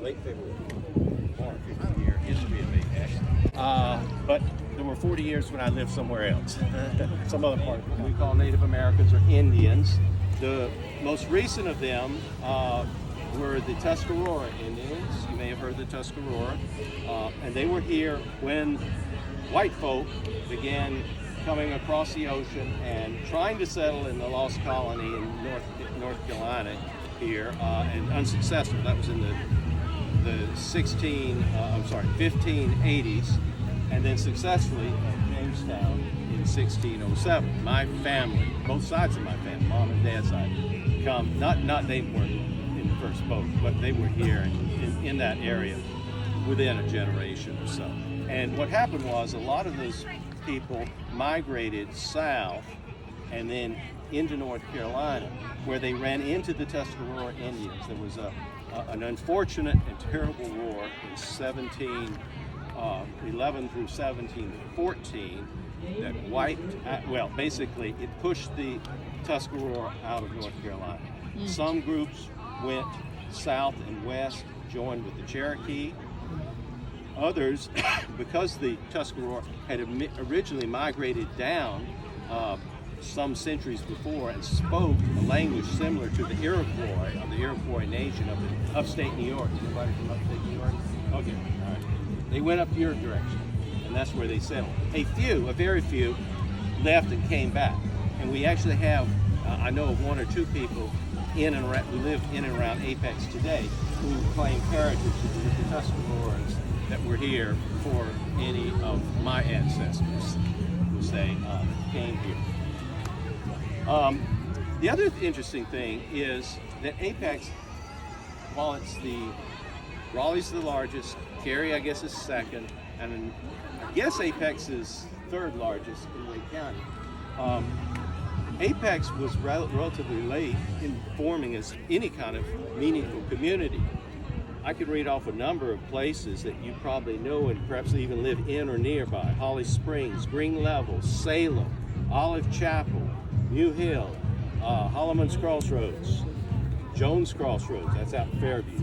late February. Born 50 year history of Apex. But there were 40 years when I lived somewhere else, some other part. We call Native Americans or Indians. The most recent of them were the Tuscarora Indians. You may have heard the Tuscarora. And they were here when white folk began coming across the ocean and trying to settle in the Lost Colony in North Carolina here, and unsuccessful. That was in the 1580s, and then successfully at Jamestown in 1607. My family, both sides of my family, mom and dad's side, not they weren't in the first boat, but they were here in that area within a generation or so. And what happened was a lot of those people migrated south and then into North Carolina, where they ran into the Tuscarora Indians. There was an unfortunate and terrible war in 1711 through 1714 that wiped, basically it pushed the Tuscarora out of North Carolina. Some groups went south and west, joined with the Cherokee. Others, because the Tuscarora had originally migrated down some centuries before and spoke a language similar to the Iroquois of the Iroquois Nation up in upstate New York. Anybody from upstate New York? Okay, all right. They went up your direction, and that's where they settled. A very few, left and came back. And we actually have, I know of one or two people who live in and around Apex today who claim heritage with the Tuscaroras that were here before any of my ancestors, we'll say, came here. The other interesting thing is that Apex, while Raleigh's the largest, Cary I guess is second, and I guess Apex is third largest in Wake County. Apex was relatively late in forming as any kind of meaningful community. I could read off a number of places that you probably know and perhaps even live in or nearby. Holly Springs, Green Level, Salem, Olive Chapel, New Hill, Holleman's Crossroads, Jones Crossroads, that's out in Fairview,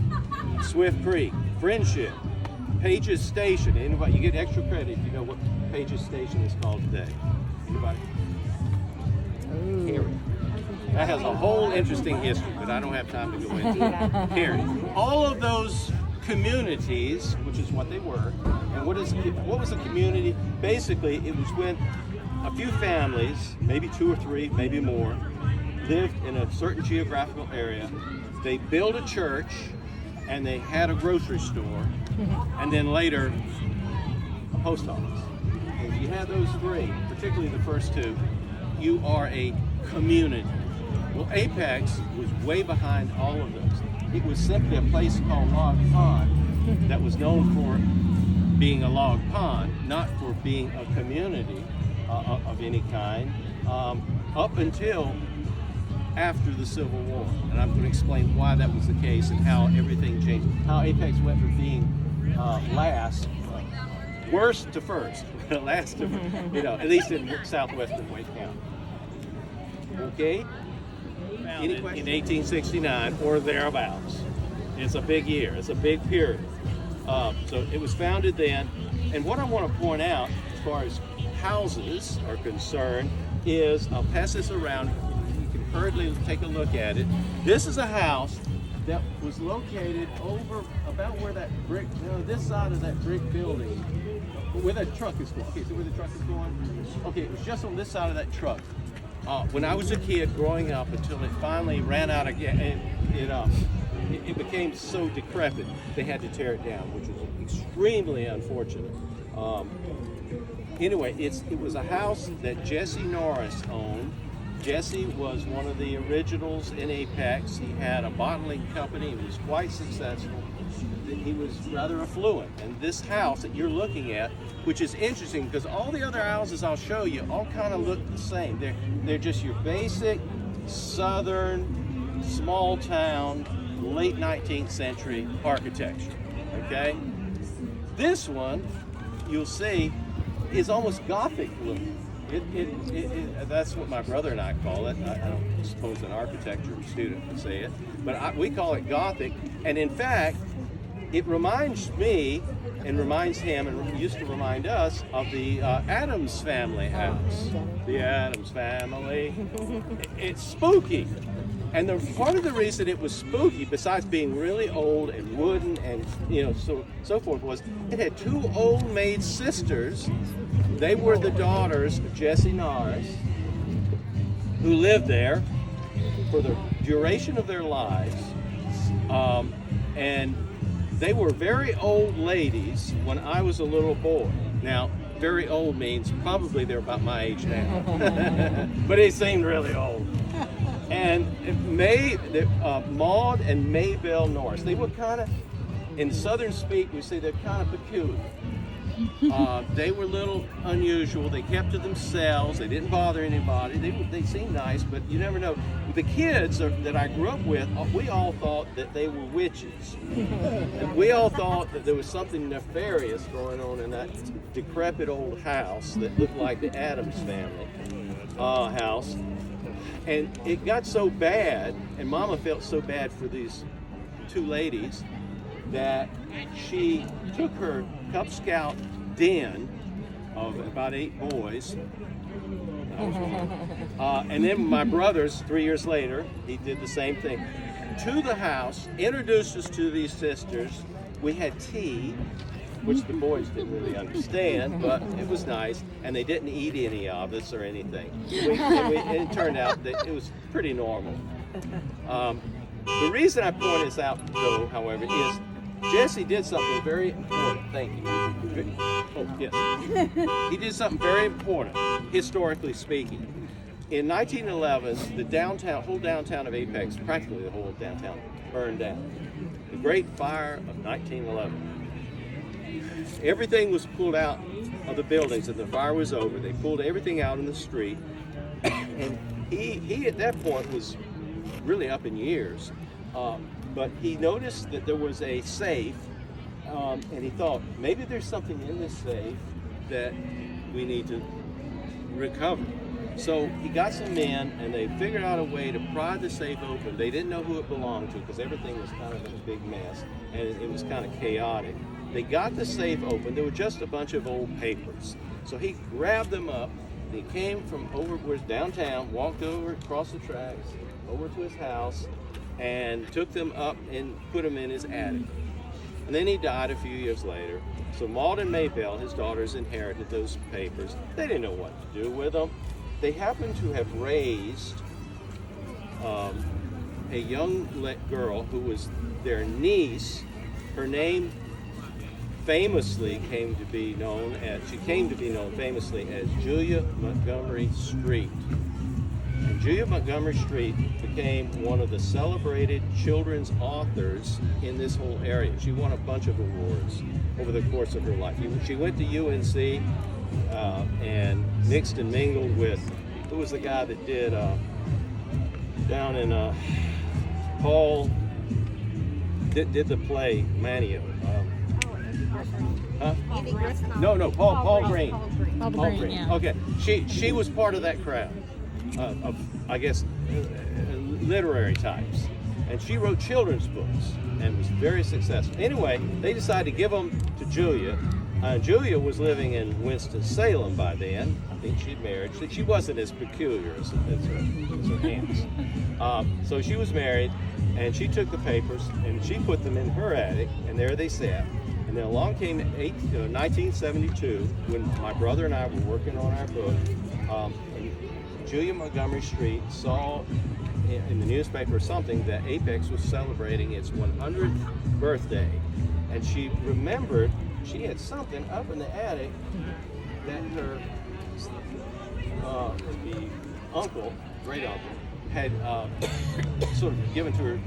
Swift Creek, Friendship, Pages Station. Anybody, you get extra credit if you know what Pages Station is called today. Anybody? Cary. That has a whole interesting history, but I don't have time to go into it. Cary. All of those communities, which is what they were, and what was a community? Basically, it was when a few families, maybe two or three, maybe more, lived in a certain geographical area. They built a church, and they had a grocery store, and then later a post office. And if you had those three, particularly the first two, you are a community. Well, Apex was way behind all of those. It was simply a place called Log Pond that was known for being a log pond, not for being a community of any kind, up until after the Civil War. And I'm going to explain why that was the case and how everything changed. How Apex went from being worst to first, last to, at least in southwestern Wake County. Okay? Any questions? In 1869 or thereabouts. It's a big year. It's a big period. So it was founded then. And what I want to point out as far as houses are concerned is, I'll pass this around. You can hurriedly take a look at it. This is a house that was located over about where that brick, this side of that brick building, where that truck is going. Okay, so where the truck is going? Okay, it was just on this side of that truck. When I was a kid growing up, until it finally ran out of gas, it became so decrepit they had to tear it down, which was extremely unfortunate. Anyway, it was a house that Jesse Norris owned. Jesse was one of the originals in Apex. He had a bottling company. He was quite successful. He was rather affluent. And this house that you're looking at, which is interesting because all the other houses I'll show you all kind of look the same. They're just your basic southern, small town, late 19th century architecture, okay? This one, you'll see, is almost Gothic looking. That's what my brother and I call it. I don't suppose an architecture student would say it, but we call it Gothic. And in fact, it reminds me and reminds him and used to remind us of the Addams Family house. The Addams Family. It's spooky. And part of the reason it was spooky, besides being really old and wooden and so forth, was it had two old maid sisters. They were the daughters of Jesse Norris, who lived there for the duration of their lives. And they were very old ladies when I was a little boy. Now, very old means probably they're about my age now. But they seemed really old. And Maud and Maybelle Norris, they were kind of, in Southern speak, we say they're kind of peculiar. They were a little unusual. They kept to themselves. They didn't bother anybody. They seemed nice, but you never know. The kids that I grew up with, we all thought that they were witches. And we all thought that there was something nefarious going on in that decrepit old house that looked like the Addams Family house. And it got so bad, and Mama felt so bad for these two ladies, that she took her Cub Scout den of about 8 boys. And then my brothers, 3 years later, he did the same thing. To the house, introduced us to these sisters. We had tea, which the boys didn't really understand, but it was nice. And they didn't eat any of us or anything. And it turned out that it was pretty normal. The reason I point this out, though, however, is Jesse did something very important. Thank you. Oh, yes. He did something very important, historically speaking. In 1911, the whole downtown of Apex, practically the whole downtown, burned down. The Great Fire of 1911. Everything was pulled out of the buildings, and the fire was over. They pulled everything out in the street, and he at that point was really up in years. But he noticed that there was a safe, and he thought, maybe there's something in this safe that we need to recover. So he got some men, and they figured out a way to pry the safe open. They didn't know who it belonged to because everything was kind of in a big mess, and it was kind of chaotic. They got the safe open. There were just a bunch of old papers. So he grabbed them up, and he came from over where downtown, walked over across the tracks, over to his house, and took them up and put them in his attic. And then he died a few years later. So Maud and Maybelle, his daughters, inherited those papers. They didn't know what to do with them. They happened to have raised a young girl who was their niece. Her name famously came to be known famously as Julia Montgomery Street. And Julia Montgomery Street became one of the celebrated children's authors in this whole area. She won a bunch of awards over the course of her life. She went to UNC and mixed and mingled with, who was the guy that did down in Paul, did the play Manio. Huh? No, Paul Green. Paul Green. Yeah. Okay, she was part of that crowd. Of, I guess, literary types. And she wrote children's books and was very successful. Anyway, they decided to give them to Julia. Julia was living in Winston-Salem by then. I think she'd married. She wasn't as peculiar as her aunts. So she was married, and she took the papers, and she put them in her attic, and there they sat. And then along came 1972, when my brother and I were working on our book, Julia Montgomery Street saw in the newspaper or something that Apex was celebrating its 100th birthday. And she remembered she had something up in the attic that her the uncle, great uncle, had sort of given to her,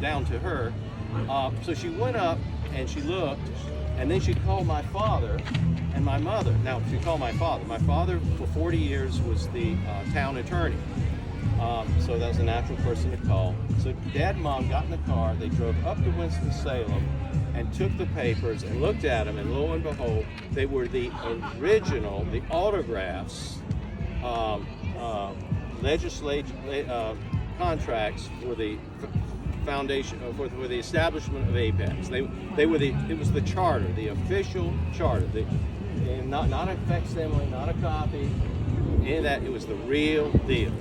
down to her. So she went up and she looked, and then she called my father and my mother. Now, she called my father. My father, for 40 years, was the town attorney. So that was a natural person to call. So Dad and Mom got in the car. They drove up to Winston-Salem and took the papers and looked at them, and lo and behold, they were the original, the autographs, contracts for the foundation, for the establishment of Apex. It was the charter, the official charter, and not a facsimile, not a copy, any of that. It was the real deal.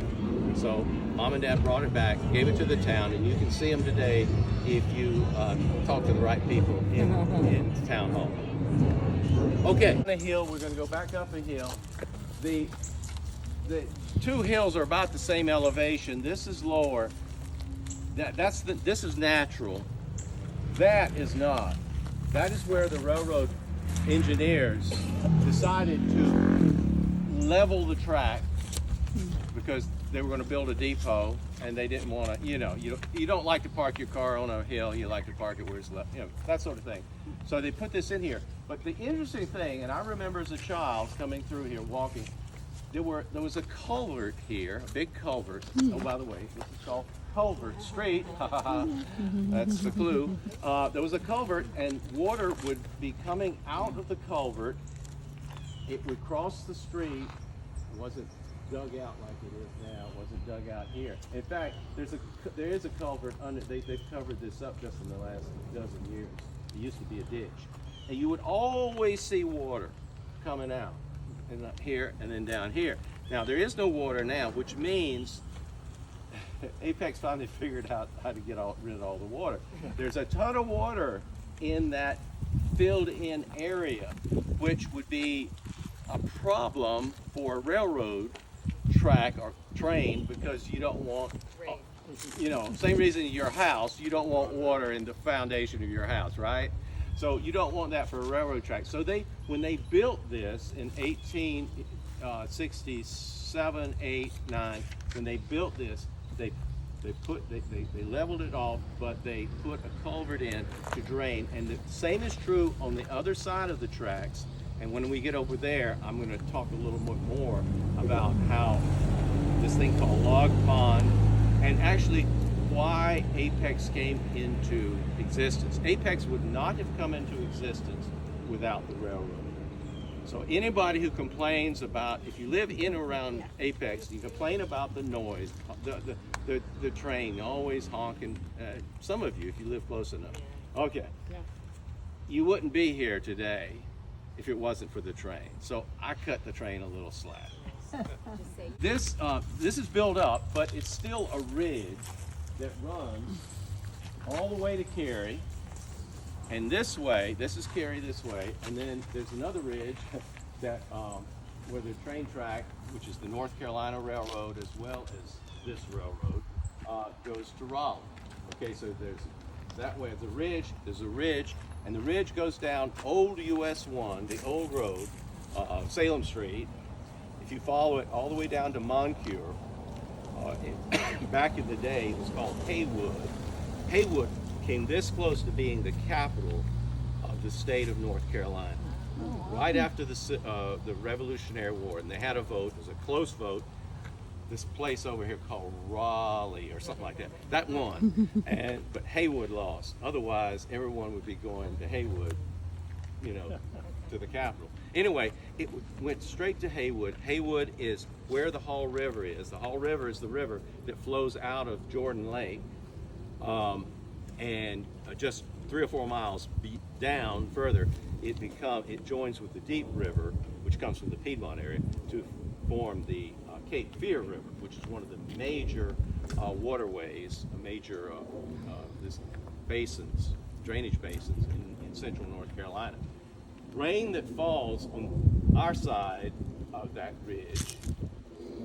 So Mom and Dad brought it back, gave it to the town, and you can see them today if you talk to the right people in town hall. Okay, on the hill, we're going to go back up a hill. The two hills are about the same elevation. This is lower. This is natural. That is not. That is where the railroad engineers decided to level the track because they were going to build a depot, and they didn't want to, you don't like to park your car on a hill, you like to park it where it's left, that sort of thing. So they put this in here. But the interesting thing, and I remember as a child coming through here, walking, there was a culvert here, a big culvert. Oh, by the way, this is called Culvert Street. That's the clue. There was a culvert, and water would be coming out of the culvert. It would cross the street. It wasn't dug out like it is now. It wasn't dug out here. In fact, there is a culvert under. They've covered this up just in the last dozen years. It used to be a ditch, and you would always see water coming out, and up here and then down here. Now there is no water now, which means Apex finally figured out how to get rid of all the water. There's a ton of water in that filled-in area, which would be a problem for a railroad track or train, because you don't want, same reason in your house, you don't want water in the foundation of your house, right? So you don't want that for a railroad track. So when they built this in 1867, 8, 9, when they built this, they leveled it off, but they put a culvert in to drain. And the same is true on the other side of the tracks. And when we get over there, I'm going to talk a little bit more about how this thing called Log Pond, and actually why Apex came into existence. Apex would not have come into existence without the railroad. So anybody who complains about, if you live in or around Apex, you complain about the noise, the train always honking. Some of you, if you live close enough. Okay. You wouldn't be here today if it wasn't for the train. So I cut the train a little slack. This is built up, but it's still a ridge that runs all the way to Cary. And this way, this is Cary this way, and then there's another ridge that where the train track, which is the North Carolina Railroad as well as this railroad, goes to Raleigh. Okay, so there's that way. There's a ridge, and the ridge goes down Old US 1, the old road, Salem Street. If you follow it all the way down to Moncure, back in the day it was called Haywood. Haywood came this close to being the capital of the state of North Carolina. Right after the Revolutionary War, and they had a vote. It was a close vote. This place over here called Raleigh or something like that, that won, but Haywood lost. Otherwise, everyone would be going to Haywood, to the capital. Anyway, it went straight to Haywood. Haywood is where the Hall River is. The Hall River is the river that flows out of Jordan Lake, and just 3 or 4 miles down further, it joins with the Deep River, which comes from the Piedmont area, to form the Cape Fear River, which is one of the major waterways, drainage basins in central North Carolina. Rain that falls on our side of that ridge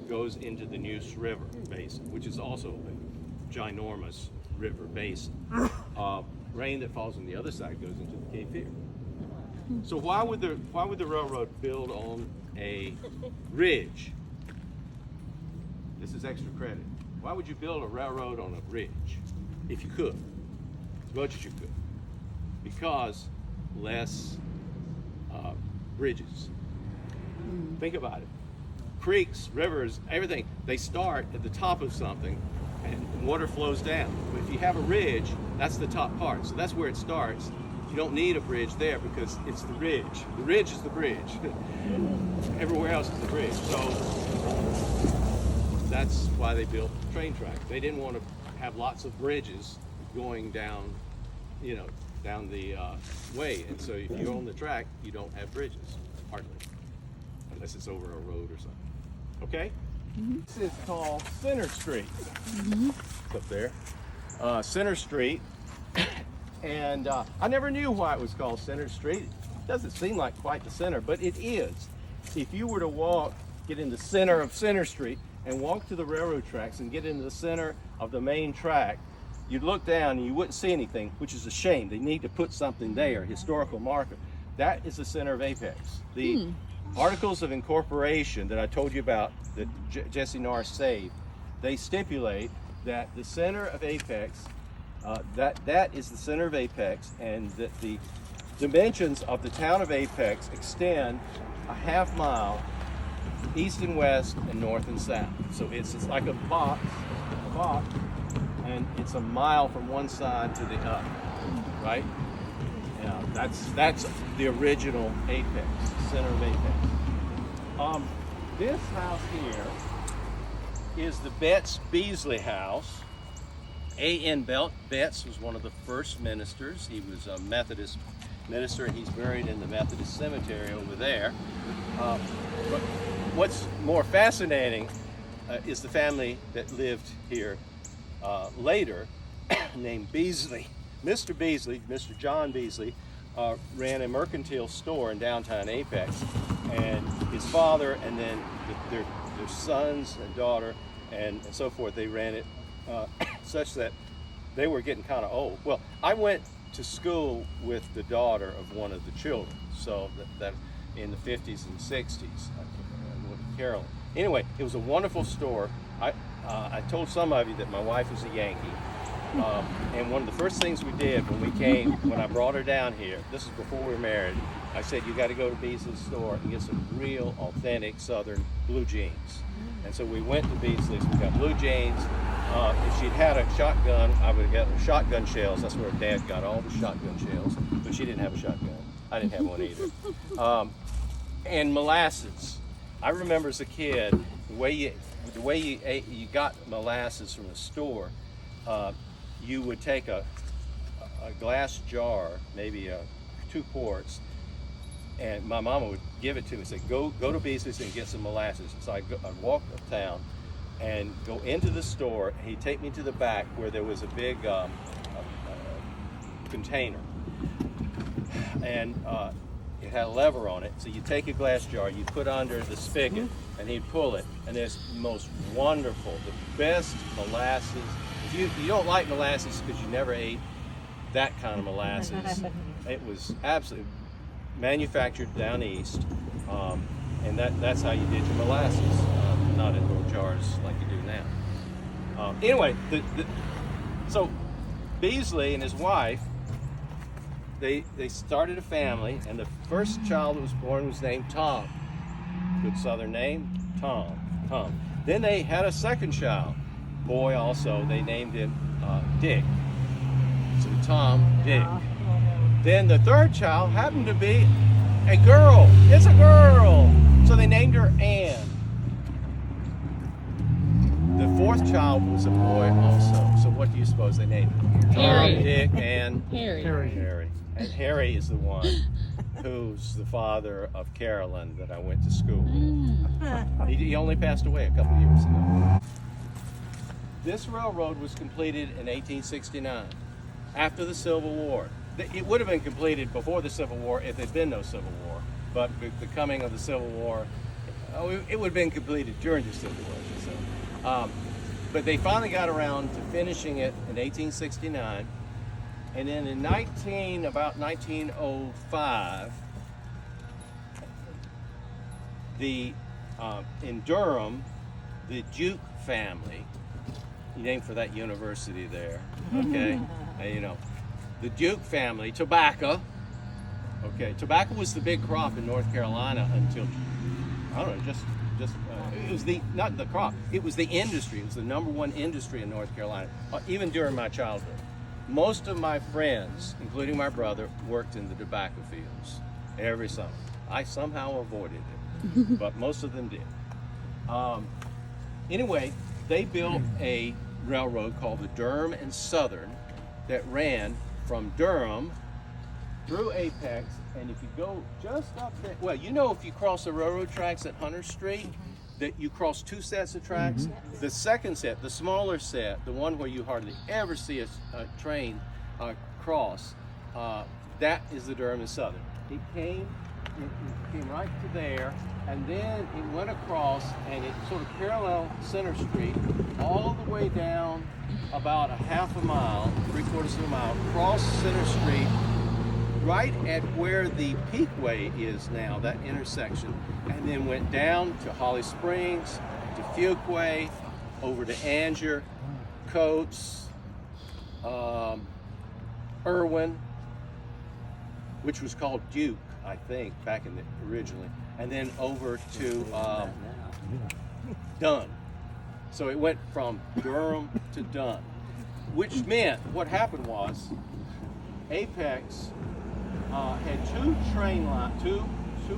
goes into the Neuse River basin, which is also a ginormous river basin. Rain that falls on the other side goes into the Cape Fear. So why would the railroad build on a ridge? This is extra credit. Why would you build a railroad on a ridge if you could, as much as you could? Because less bridges. Think about it. Creeks, rivers, everything, they start at the top of something and water flows down. But if you have a ridge, that's the top part. So that's where it starts. You don't need a bridge there because it's the ridge. The ridge is the bridge. Everywhere else is the bridge. So that's why they built the train track. They didn't want to have lots of bridges going down, down the way. And so if you own the track, you don't have bridges, hardly, unless it's over a road or something. Okay? This is called Center Street. It's up there. Center Street. And I never knew why it was called Center Street. It doesn't seem like quite the center, but it is. If you were to get in the center of Center Street and walk to the railroad tracks and get into the center of the main track, you'd look down and you wouldn't see anything, which is a shame. They need to put something there, a historical marker. That is the center of Apex. The Articles of Incorporation that I told you about that Jesse Norris saved, they stipulate that the center of Apex, that is the center of Apex, and that the dimensions of the town of Apex extend a half mile east and west and north and south. So it's like a box, and it's a mile from one side to the other, right? That's the original Apex, center of Apex. This house here is the Betts Beasley house. A.N. Betts was one of the first ministers. He was a Methodist minister, and he's buried in the Methodist cemetery over there. But what's more fascinating is the family that lived here later, named Beasley. Mr. Beasley, Mr. John Beasley, ran a mercantile store in downtown Apex, and his father and then their sons and daughter and so forth, they ran it such that they were getting kind of old. Well, I went to school with the daughter of one of the children, so that in the 50s and 60s, Carolyn. Anyway, it was a wonderful store. I told some of you that my wife was a Yankee. And one of the first things we did when I brought her down here, this is before we were married, I said, you got to go to Beasley's store and get some real authentic Southern blue jeans. And so we went to Beasley's, we got blue jeans. If she'd had a shotgun, I would have gotten shotgun shells. That's where Dad got all the shotgun shells, but she didn't have a shotgun. I didn't have one either. And molasses. I remember as a kid, the way you got molasses from the store, you would take a glass jar, maybe 2 quarts, and my mama would give it to me and say, go to Beasley's and get some molasses. So I'd walk uptown and go into the store, and he'd take me to the back where there was a big container. And it had a lever on it. So you take a glass jar, you put under the spigot, and he'd pull it. And it's most wonderful, the best molasses. If you don't like molasses because you never ate that kind of molasses, it was absolutely manufactured down east, and that's how you did your molasses, not in little jars like you do now. Anyway, so Beasley and his wife, they started a family, and the first child that was born was named Tom. Good Southern name, Tom. Then they had a second child, boy also. They named him Dick. So Tom, Dick. Then the third child happened to be a girl. It's a girl. So they named her Ann. The fourth child was a boy also. So what do you suppose they named him? Harry. Tom, Dick, and Harry. And Harry is the one who's the father of Carolyn that I went to school with. He only passed away a couple years ago. This railroad was completed in 1869, after the Civil War. It would have been completed before the Civil War if there'd been no Civil War, but with the coming of the Civil War, it would have been completed during the Civil War. But they finally got around to finishing it in 1869, and then in about 1905, in Durham, the Duke family, named for that university there, okay, the Duke family, tobacco was the big crop in North Carolina until, I don't know, it was not the crop, it was the industry. It was the #1 industry in North Carolina, even during my childhood. Most of my friends, including my brother, worked in the tobacco fields every summer. I somehow avoided it, but most of them did. Anyway, they built a railroad called the Durham and Southern that ran from Durham through Apex, and if you go just up there, well, you know, if you cross the railroad tracks at Hunter Street, that you cross two sets of tracks. The second set, the smaller set, the one where you hardly ever see a train cross, that is the Durham and Southern. It came right to there, and then it went across, and it sort of paralleled Center Street all the way down about a half a mile, 3/4 of a mile, across Center Street, right at where the Peakway is now, that intersection, and then went down to Holly Springs, to Fuquay, over to Angier, Coates, Irwin, which was called Duke, I think, back in the originally, and then over to Dunn. So it went from Durham to Dunn, which meant what happened was Apex had two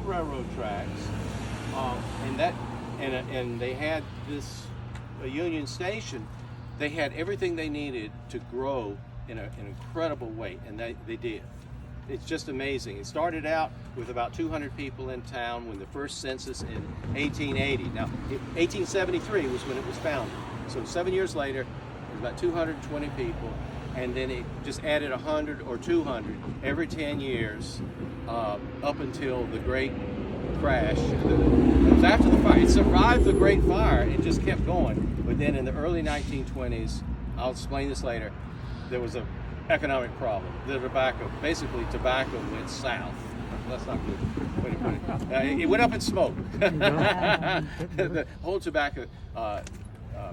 railroad tracks, and they had a Union Station. They had everything they needed to grow in an incredible way, and they did. It's just amazing. It started out with about 200 people in town when the first census in 1880. Now, 1873 was when it was founded. So 7 years later, it was about 220 people, and then it just added 100 or 200 every 10 years up until the Great Crash. It was after the fire. It survived the Great Fire. It just kept going. But then in the early 1920s, I'll explain this later, there was an economic problem. The tobacco went south. That's not good way to put it. It went up in smoke. The whole tobacco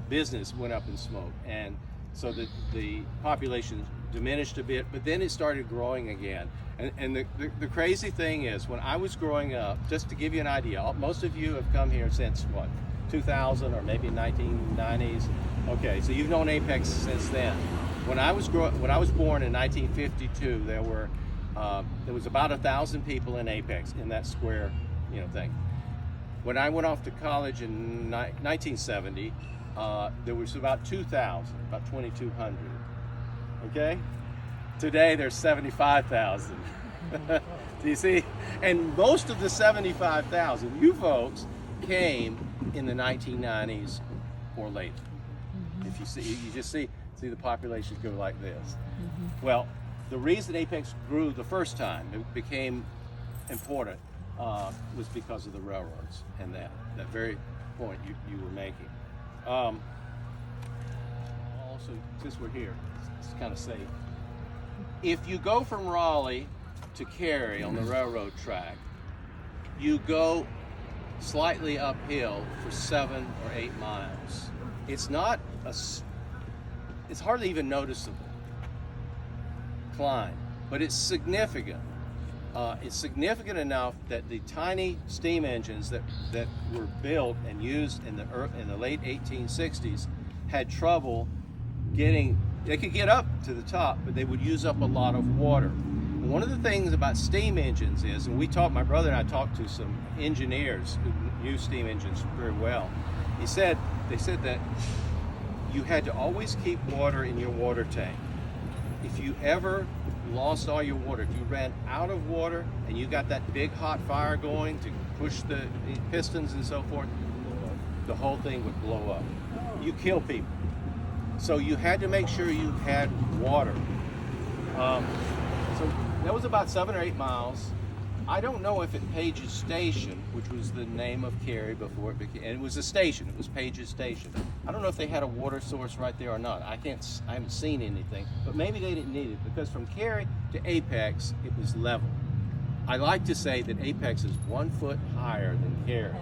business went up in smoke, and so the population diminished a bit, but then it started growing again. And the crazy thing is, when I was growing up, just to give you an idea, most of you have come here since what, 2000 or maybe 1990s. Okay, so you've known Apex since then. When I was born in 1952, there was about 1,000 people in Apex, in that square, thing. When I went off to college in 1970, there was about 2,000, about 2,200. Okay, today there's 75,000. Do you see? And most of the 75,000, you folks, came in the 1990s or later. If you see, you just see the population go like this. Well, the reason Apex grew the first time, it became important, was because of the railroads and that very point you were making. Also, since we're here, it's kind of safe. If you go from Raleigh to Cary on the railroad track, you go slightly uphill for 7 or 8 miles. It's not it's hardly even noticeable climb, but it's significant. It's significant enough that the tiny steam engines that were built and used in the late 1860s had trouble getting. They could get up to the top, but they would use up a lot of water. And one of the things about steam engines is, and my brother and I talked to some engineers who knew steam engines very well. They said that you had to always keep water in your water tank. If you ever lost all your water, if you ran out of water and you got that big hot fire going to push the pistons and so forth, the whole thing would blow up. You kill people. So you had to make sure you had water. So that was about 7 or 8 miles. I don't know if at Page's Station, which was the name of Cary before it became, and it was a station, it was Page's Station. I don't know if they had a water source right there or not. I haven't seen anything, but maybe they didn't need it, because from Cary to Apex, it was level. I like to say that Apex is 1 foot higher than Cary.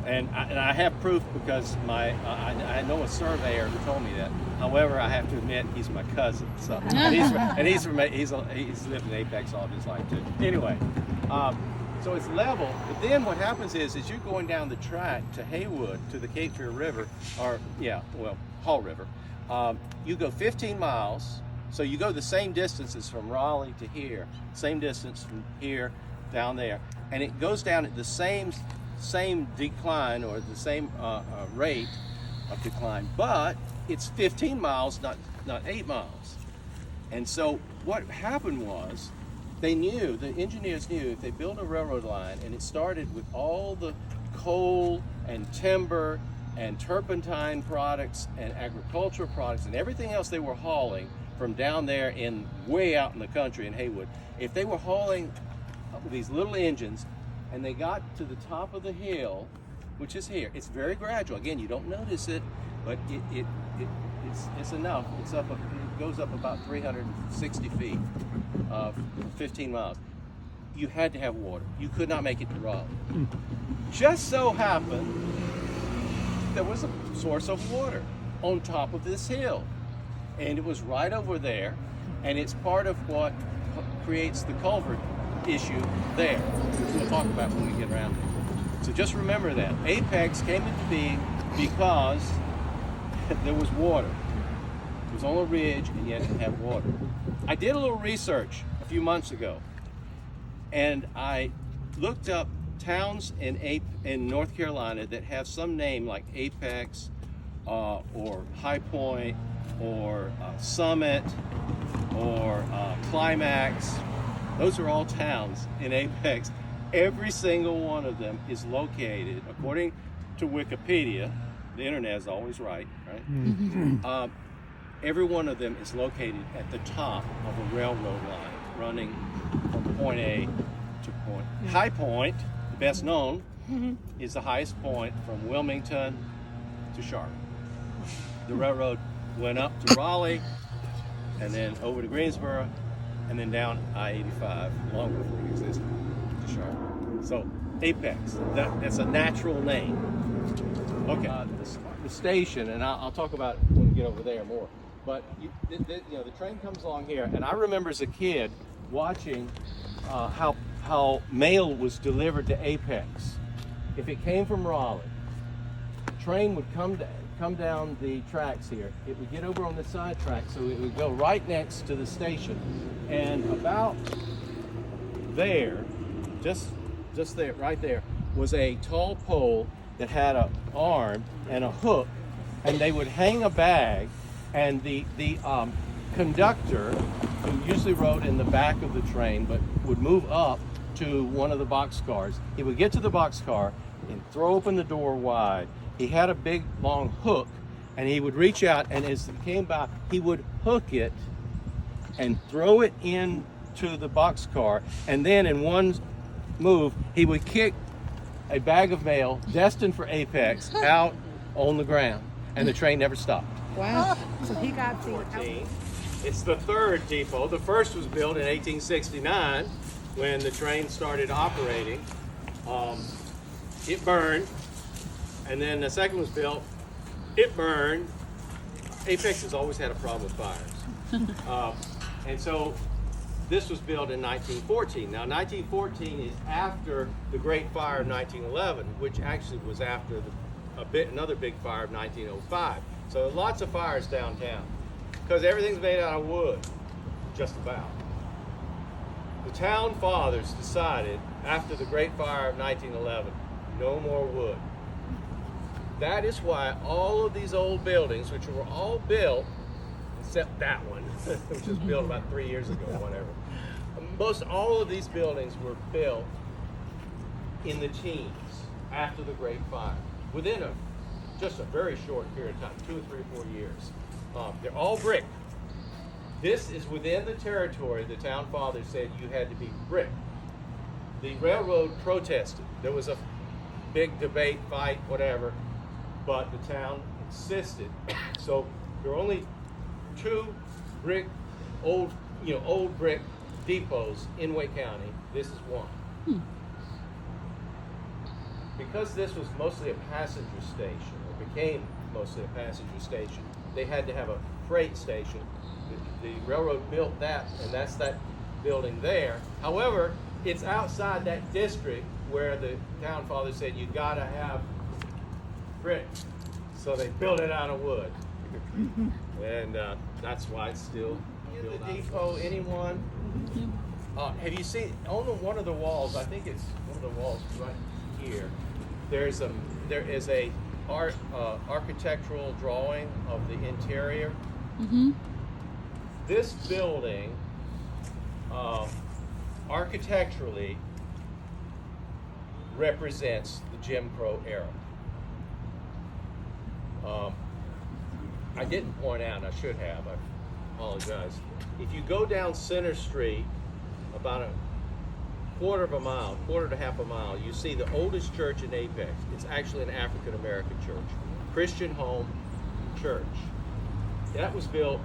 And I have proof, because I know a surveyor who told me that. However, I have to admit, he's my cousin. So, and he's lived in Apex all of his life too. Anyway, so it's level. But then what happens is you're going down the track to Haywood, to the Cape Fear River, Hall River. You go 15 miles. So you go the same distances from Raleigh to here, same distance from here down there, and it goes down at the same decline, or the same rate of decline, but it's 15 miles, not 8 miles. And so what happened was, they knew, the engineers knew, if they built a railroad line and it started with all the coal and timber and turpentine products and agricultural products and everything else they were hauling from down there in way out in the country in Haywood, if they were hauling with these little engines and they got to the top of the hill, which is here, it's very gradual. Again, you don't notice it, but it's enough. It's up. It goes up about 360 feet, 15 miles. You had to have water. You could not make it to Raleigh. Just so happened there was a source of water on top of this hill, and it was right over there, and it's part of what creates the culvert issue there, which we'll talk about when we get around to it. So just remember that Apex came into being because there was water. It was on a ridge, and yet it had water. I did a little research a few months ago, and I looked up towns in North Carolina that have some name like Apex or High Point or Summit or Climax. Those are all towns in Apex. Every single one of them is located, according to Wikipedia, the internet is always right? Every one of them is located at the top of a railroad line running from point A to point. High Point, the best known, is the highest point from Wilmington to Charlotte. The railroad went up to Raleigh, and then over to Greensboro, and then down I-85, long before it existed, to Charlotte. So Apex, that's a natural name. Okay, the station, and I'll talk about it when we get over there more. But the train comes along here, and I remember as a kid watching how mail was delivered to Apex. If it came from Raleigh, the train would come down the tracks here. It would get over on the side track, so it would go right next to the station. And about there, just there, right there, was a tall pole that had an arm and a hook, and they would hang a bag, and the conductor, who usually rode in the back of the train but would move up to one of the boxcars, he would get to the boxcar and throw open the door wide. He had a big long hook, and he would reach out, and as it came by, he would hook it and throw it into the boxcar, and then in one move he would kick a bag of mail destined for Apex out on the ground, and the train never stopped. Wow. So he got the 14. It's the third depot. The first was built in 1869 when the train started operating. It burned, and then the second was built. It burned. Apex has always had a problem with fires. And so this was built in 1914. Now 1914 is after the Great Fire of 1911, which actually was after another big fire of 1905. So lots of fires downtown because everything's made out of wood, just about. The town fathers decided after the Great Fire of 1911, no more wood. That is why all of these old buildings, which were all built, except that one, which was built about 3 years ago, whatever. Most all of these buildings were built in the teens after the Great Fire, within just a very short period of time, 2 or 3 or 4 years. They're all brick. This is within the territory the town fathers said you had to be brick. The railroad protested. There was a big debate, fight, whatever, but the town insisted. So there are only 2 brick, old brick depots in Wake County. This is one. Because this was mostly a passenger station, or became mostly a passenger station, they had to have a freight station. The railroad built that, and that's that building there. However, it's outside that district where the town father said you gotta have brick. So they built it out of wood. And that's why it's still built. The depot, anyone? Have you seen on one of the walls? I think it's one of the walls right here. There is a architectural drawing of the interior. this building, architecturally, represents the Jim Crow era. I didn't point out, and I should have, I apologize. If you go down Center Street about a quarter to half a mile, you see the oldest church in Apex. It's actually an African American church, Christian Home Church. That was built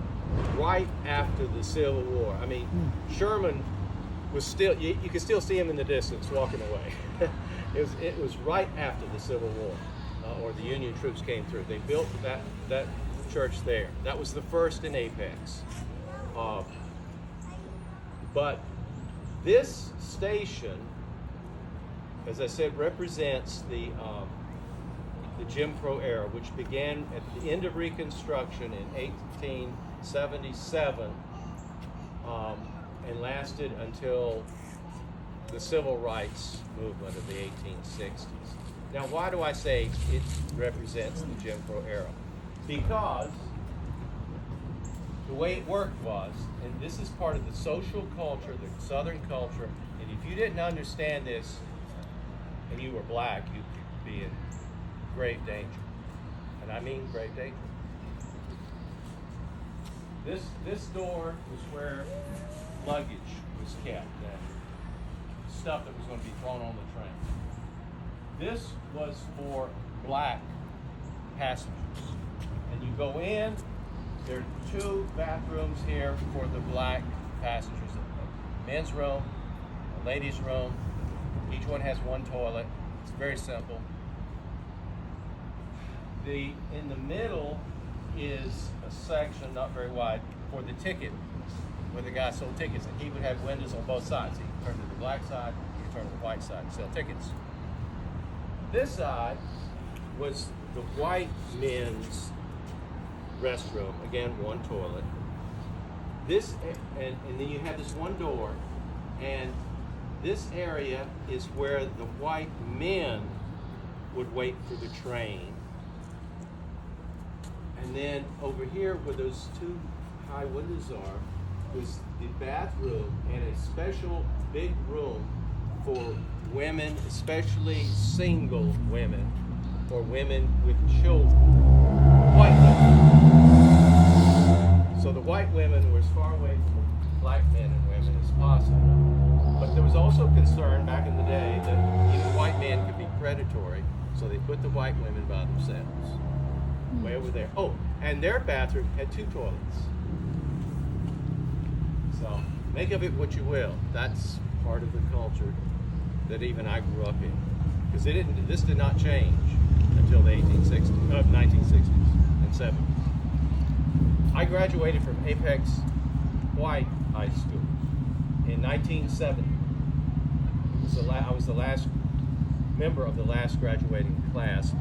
right after the Civil War. I mean, Sherman was still, you could still see him in the distance walking away. It was right after the Civil War, or the Union troops came through. They built that church there. That was the first in Apex. But this station, as I said, represents the Jim Crow era, which began at the end of Reconstruction in 1877 and lasted until the Civil Rights Movement of the 1860s. Now, why do I say it represents the Jim Crow era? Because the way it worked was, and this is part of the social culture, the Southern culture, and if you didn't understand this and you were black, you'd be in grave danger. And I mean grave danger. This door was where luggage was kept, that stuff that was going to be thrown on the train. This was for black passengers. And you go in, there are 2 bathrooms here for the black passengers. A men's room, a ladies' room. Each one has 1 toilet. It's very simple. In the middle is a section, not very wide, for the ticket, where the guy sold tickets, and he would have windows on both sides. He could turn to the black side, he could turn to the white side and sell tickets. This side was the white men's restroom, again, 1 toilet. And then you have this 1 door, and this area is where the white men would wait for the train. And then over here, where those 2 high windows are, was the bathroom and a special big room for women, especially single women, or women with children. White women. So the white women were as far away from black men and women as possible. But there was also concern back in the day that even white men could be predatory, so they put the white women by themselves. Way over there. Oh, and their bathroom had 2 toilets. So make of it what you will. That's part of the culture that even I grew up in, because this did not change until the 1960s and 70s. I graduated from Apex White High School in 1970. I was the last member of the last graduating class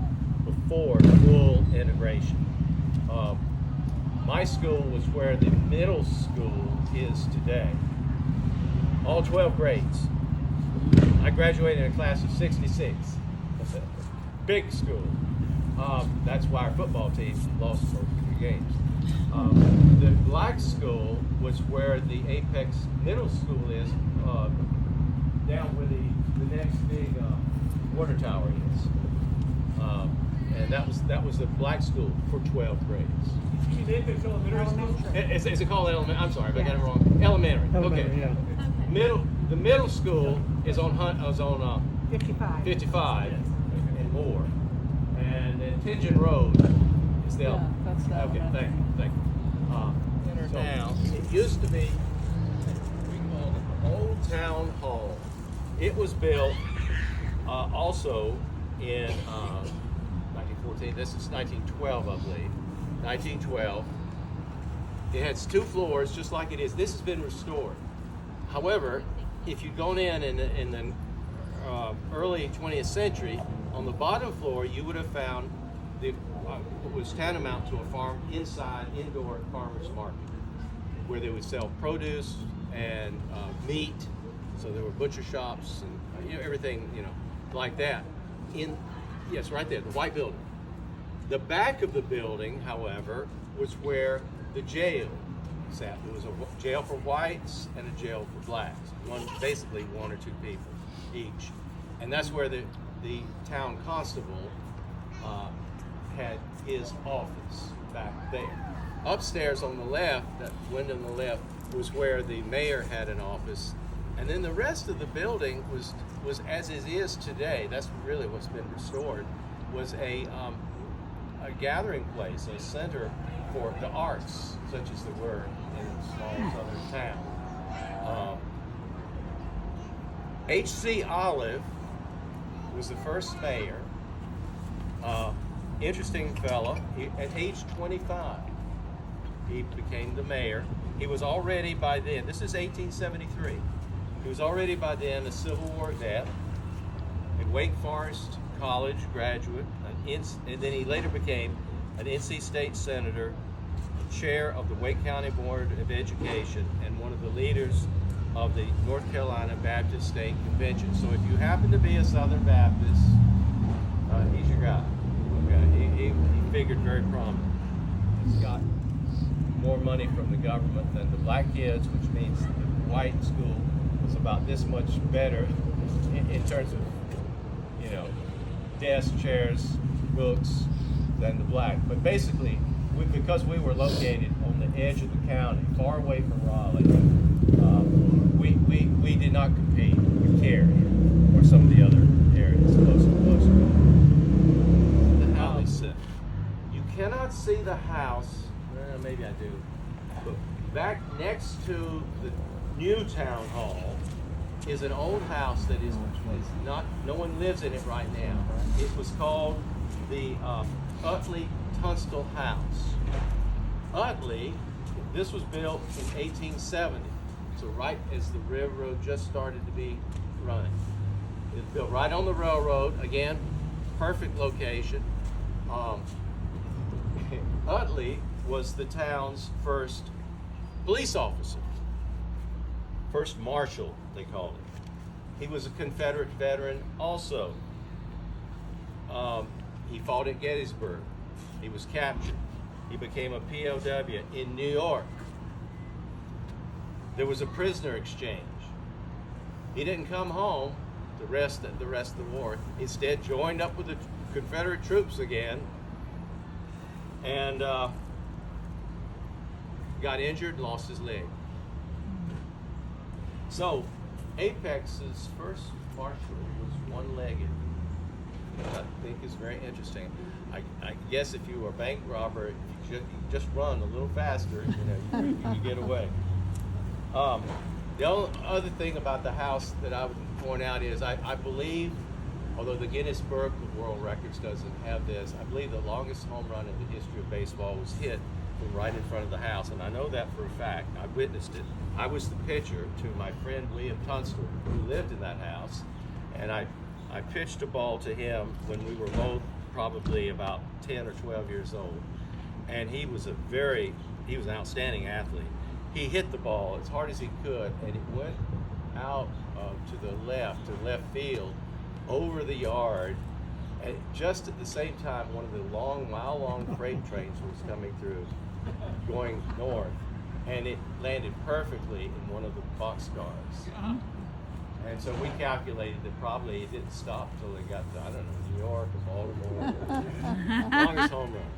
before full integration. My school was where the middle school is today. All 12 grades. I graduated in a class of 66. Big school. That's why our football team lost for 3 games. The black school was where the Apex Middle School is, down where the next big water tower is. And that was a black school for 12 grades. You mean Apex Elementary School? Is it called elementary? I'm sorry if I got it wrong. Elementary. Okay. Yeah. The middle school is on 55. 55 and more, and then Pigeon Road is the that's the okay. Thank you. So now it used to be, we called it the Old Town Hall. It was built also in 1914. This is 1912, I believe. 1912. It has 2 floors, just like it is. This has been restored. However, if you'd gone in the early 20th century, on the bottom floor, you would have found what was tantamount to a indoor farmer's market, where they would sell produce and meat. So there were butcher shops and everything like that. Yes, right there, the white building. The back of the building, however, was where the jail except there was a jail for whites and a jail for blacks. Basically one or two people each, and that's where the town constable had his office back there. Upstairs on the left, that window on the left, was where the mayor had an office, and then the rest of the building was as it is today. That's really what's been restored. Was a gathering place, a center for the arts, such as there were in a small southern town. H.C. Olive was the first mayor. Interesting fellow. At age 25, he became the mayor. He was already by then, this is 1873, he was already by then a Civil War vet, a Wake Forest College graduate, and then he later became an NC State Senator, chair of the Wake County Board of Education, and one of the leaders of the North Carolina Baptist State Convention. So if you happen to be a Southern Baptist, he's your guy. Okay? He figured very prominent. He's got more money from the government than the black kids, which means the white school was about this much better in terms of, desks, chairs, books than the black. But basically, because we were located on the edge of the county, far away from Raleigh, we did not compete with Cary or some of the other areas closer and closer. The house is set. You cannot see the house. Maybe I do. But back next to the new town hall is an old house that is not, no one lives in it right now. It was called the Utley Tunstall House. Utley, this was built in 1870, so right as the railroad just started to be running. It was built right on the railroad, again, perfect location. Utley was the town's first police officer, first marshal, they called it. He was a Confederate veteran also. He fought at Gettysburg. He was captured. He became a POW in New York. There was a prisoner exchange. He didn't come home the rest of the war. Instead, joined up with the Confederate troops again, and got injured, lost his leg. So, Apex's first marshal was one-legged. I think is very interesting. I guess if you were a bank robber, if you just run a little faster, you could get away. The only other thing about the house that I would point out is I believe, although the Guinness Book of World Records doesn't have this, I believe the longest home run in the history of baseball was hit from right in front of the house, and I know that for a fact. I witnessed it. I was the pitcher to my friend William Tunstall, who lived in that house, and I pitched a ball to him when we were both probably about 10 or 12 years old, and he was an outstanding athlete. He hit the ball as hard as he could, and it went out to the left field, over the yard, and just at the same time, one of the mile-long freight trains was coming through, going north, and it landed perfectly in one of the boxcars. And so we calculated that probably it didn't stop until it got to, I don't know, New York or Baltimore. Longest home run.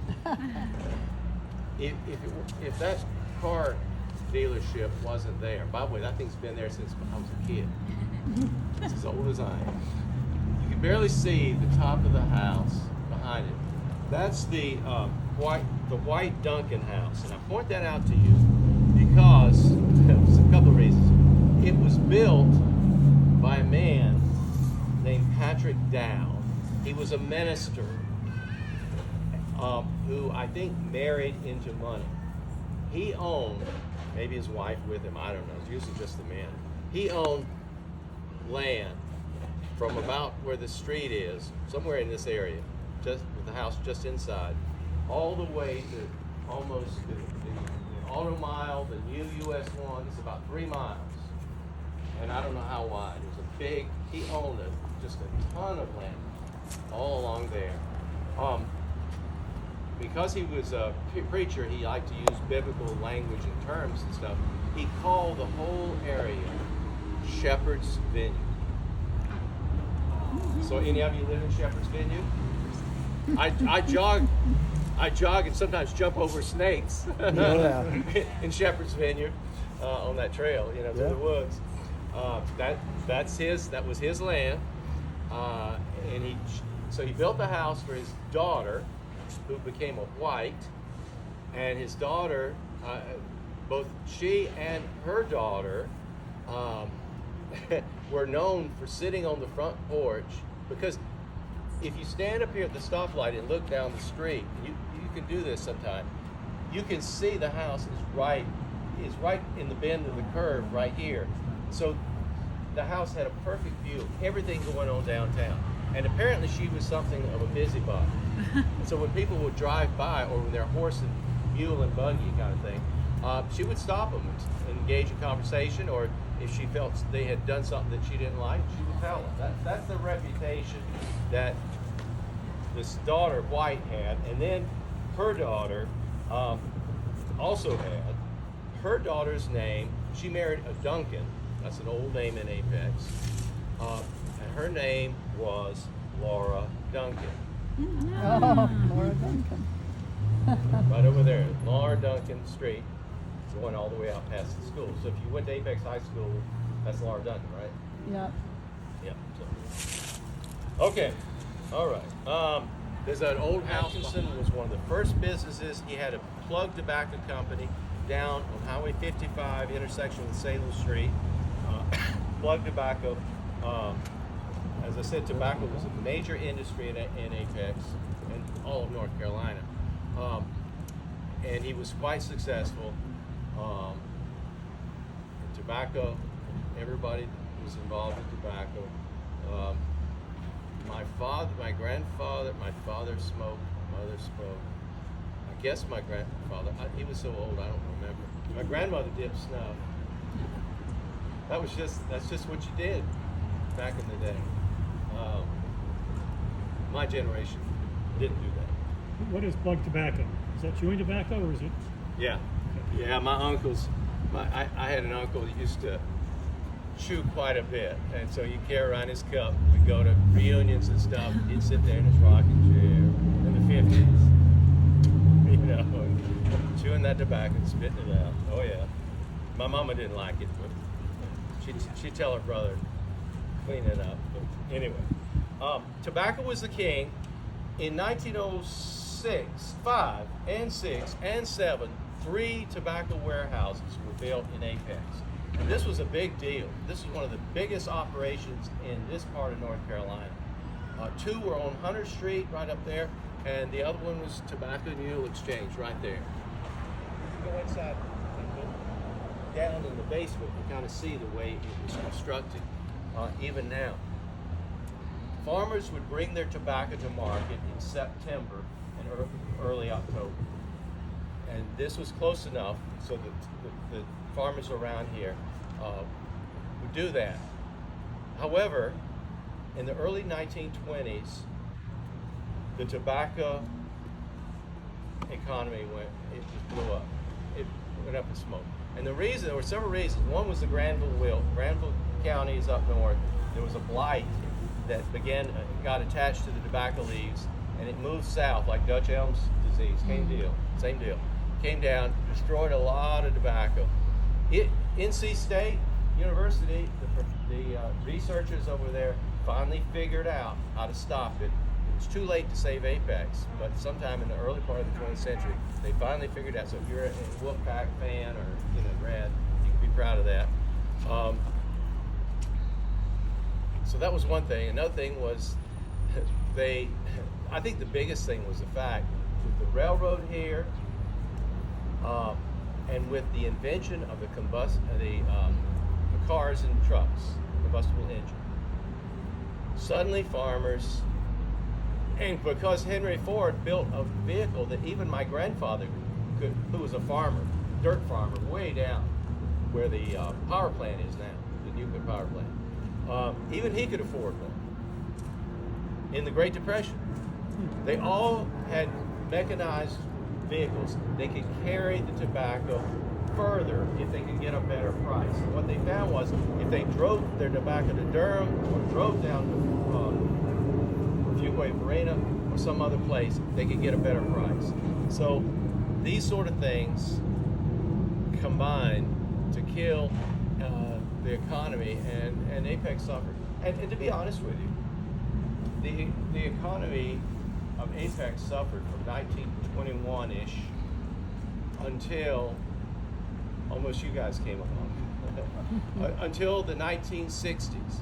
If that car dealership wasn't there, by the way, that thing's been there since I was a kid. It's as old as I am. You can barely see the top of the house behind it. That's the White Duncan house, and I point that out to you because there's a couple of reasons. It was built by a man named Patrick Dow. He was a minister who I think married into money. He owned, maybe his wife with him, I don't know, it's usually just the man. He owned land from about where the street is, somewhere in this area, just with the house just inside, all the way to almost the auto mile, the new US 1, it's about 3 miles. And I don't know how wide. It was a big, he owned just a ton of land all along there. because he was a preacher, he liked to use biblical language and terms and stuff. He called the whole area Shepherd's Vineyard. So any of you live in Shepherd's Vineyard? I jog and sometimes jump over snakes in Shepherd's Vineyard on that trail, through the woods. That was his land, and he built the house for his daughter, who became a white, and his daughter, both she and her daughter, were known for sitting on the front porch, because if you stand up here at the stoplight and look down the street, you can do this sometime, you can see the house is right in the bend of the curve right here. So the house had a perfect view of everything going on downtown. And apparently she was something of a busybody. And so when people would drive by, or when they're horse and mule and buggy kind of thing, she would stop them and engage in conversation, or if she felt they had done something that she didn't like, she would tell them. That's the reputation that this daughter, White, had. And then her daughter also had. Her daughter's name, she married a Duncan. That's an old name in Apex. And her name was Laura Duncan. Oh, Laura Duncan. Right over there, Laura Duncan Street, going all the way out past the school. So if you went to Apex High School, that's Laura Duncan, right? Yep. Yep. So. Okay. All right. There's an old Hutchinson was one of the first businesses. He had a plug tobacco company down on Highway 55, intersection with Salem Street. Plug tobacco. As I said, tobacco was a major industry in Apex and all of North Carolina. And he was quite successful. Tobacco, everybody was involved in tobacco. My father smoked, my mother smoked. I guess my grandfather, he was so old I don't remember. My grandmother dipped snuff. That's just what you did back in the day. My generation didn't do that. What is plug tobacco? Is that chewing tobacco or is it? Yeah, my uncles, I had an uncle that used to chew quite a bit, and so he'd carry around his cup. We'd go to reunions and stuff. He'd sit there in his rocking chair in the 50s, and chewing that tobacco and spitting it out. Oh yeah. My mama didn't like it, but she'd tell her brother, clean it up. But anyway, tobacco was the king. In 1906, 5 and 6 and 7, 3 tobacco warehouses were built in Apex. And this was a big deal. This was one of the biggest operations in this part of North Carolina. 2 were on Hunter Street, right up there, and the other one was Tobacco and Mule Exchange, right there. You go inside and go down in the basement, you kind of see the way it was constructed, even now. Farmers would bring their tobacco to market in September and early October. And this was close enough so that the farmers around here would do that. However, in the early 1920s, the tobacco economy blew up. It went up in smoke. And there were several reasons. One was the Granville wilt. Granville County is up north. There was a blight that got attached to the tobacco leaves, and it moved south like Dutch elm disease. Same deal. Came down, destroyed a lot of tobacco. NC State University, the researchers over there finally figured out how to stop it. It was too late to save Apex, but sometime in the early part of the 20th century, they finally figured out. So if you're a Wolfpack fan or Red, you can be proud of that. So that was one thing. Another thing was I think the biggest thing was the fact with the railroad here, and with the invention of the cars and trucks, combustible engine. Suddenly farmers, and because Henry Ford built a vehicle that even my grandfather who was a farmer, dirt farmer, way down where the power plant is now, the nuclear power plant, even he could afford one. In the Great Depression, they all had mechanized vehicles, they could carry the tobacco further if they could get a better price. And what they found was if they drove their tobacco to Durham or drove down to Fuquay Varina or some other place, they could get a better price. So these sort of things combine to kill the economy, and Apex suffered. And to be honest with you, the economy of Apex suffered from 1921-ish until almost you guys came along, until the 1960s.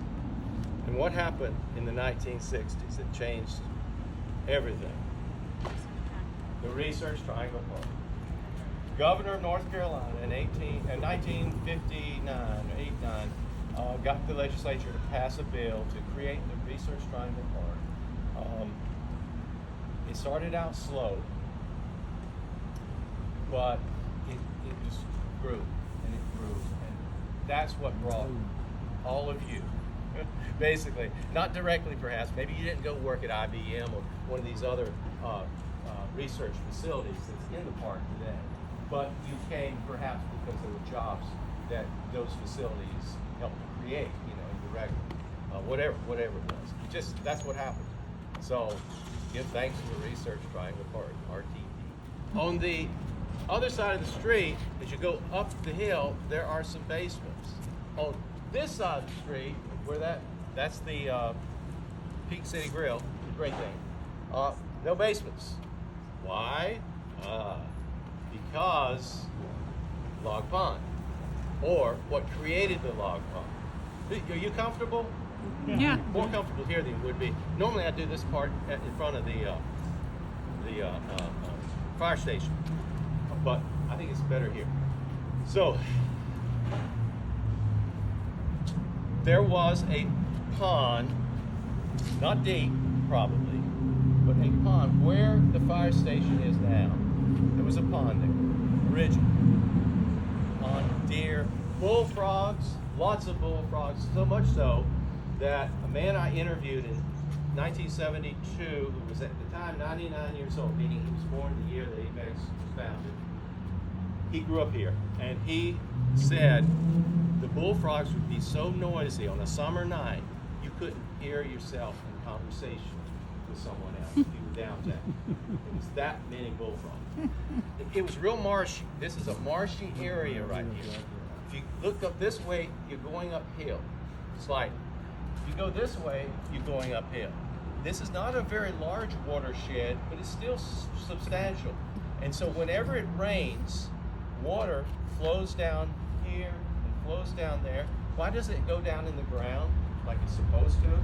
And what happened in the 1960s? It changed everything. The Research Triangle Park. Governor of North Carolina in 1959 or 89 got the legislature to pass a bill to create the Research Triangle Park. It started out slow, but it just grew and it grew, and that's what brought all of you, basically, not directly perhaps, maybe you didn't go work at IBM or one of these other research facilities that's in the park today, but you came perhaps because there were jobs that those facilities helped to create, indirectly, whatever it was. That's what happened. So give thanks to the Research Triangle Park, RTP. On the other side of the street, as you go up the hill, there are some basements. On this side of the street, where that's the Peak City Grill, great thing. No basements. Why? Because log pond, or what created the log pond. Are you comfortable? Yeah. More comfortable here than you would be. Normally I do this part in front of the fire station, but I think it's better here. So there was a pond, not deep probably, but a pond where the fire station is now. There was a pond there, originally. On deer, bullfrogs, lots of bullfrogs, so much so that a man I interviewed in 1972, who was at the time 99 years old, meaning he was born the year that Apex was founded, he grew up here, and he said the bullfrogs would be so noisy on a summer night, you couldn't hear yourself in conversation with someone else if you were downtown. It was that many bullfrogs. It was real marshy. This is a marshy area right here. If you look up this way, you're going uphill slightly. If you go this way, you're going uphill. This is not a very large watershed, but it's still substantial. And so whenever it rains, water flows down here and flows down there. Why doesn't it go down in the ground like it's supposed to?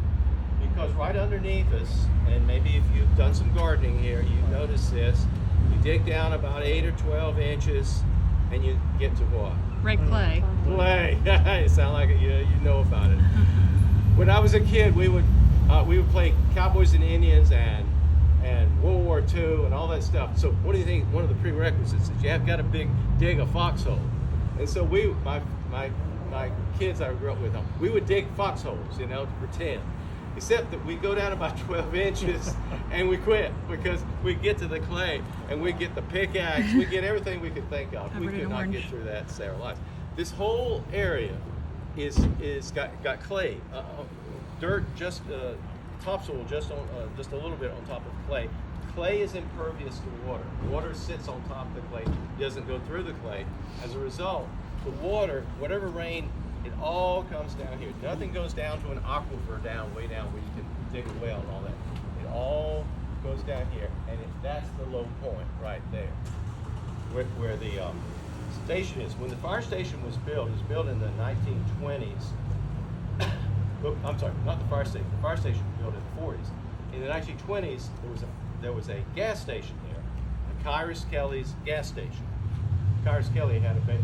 Because right underneath us, and maybe if you've done some gardening here, you notice this, you dig down about 8 or 12 inches and you get to what? Red clay. Clay. It sounds like you know about it. When I was a kid, we would play Cowboys and Indians and World War II and all that stuff. So what do you think? One of the prerequisites is you have got to dig a foxhole. And so my kids I grew up with, we would dig foxholes, to pretend. Except that we go down about 12 inches and we quit because we get to the clay and we get the pickaxe, we get everything we could think of. We could not get through that to save our lives. This whole area is got clay, dirt, just topsoil, just a little bit on top of clay. Clay is impervious to water. Water sits on top of the clay, doesn't go through the clay. As a result, the water, whatever rain, it all comes down here. Nothing goes down to an aquifer way down where you can dig a well and all that. It all goes down here, and that's the low point right there, where the station is. When the fire station was built, it was built in the 1920s. I'm sorry, not the fire station. The fire station was built in the 40s. In the 1920s, there was a gas station there, a Kyrus Kelly's gas station. Kyrus Kelly had a bear.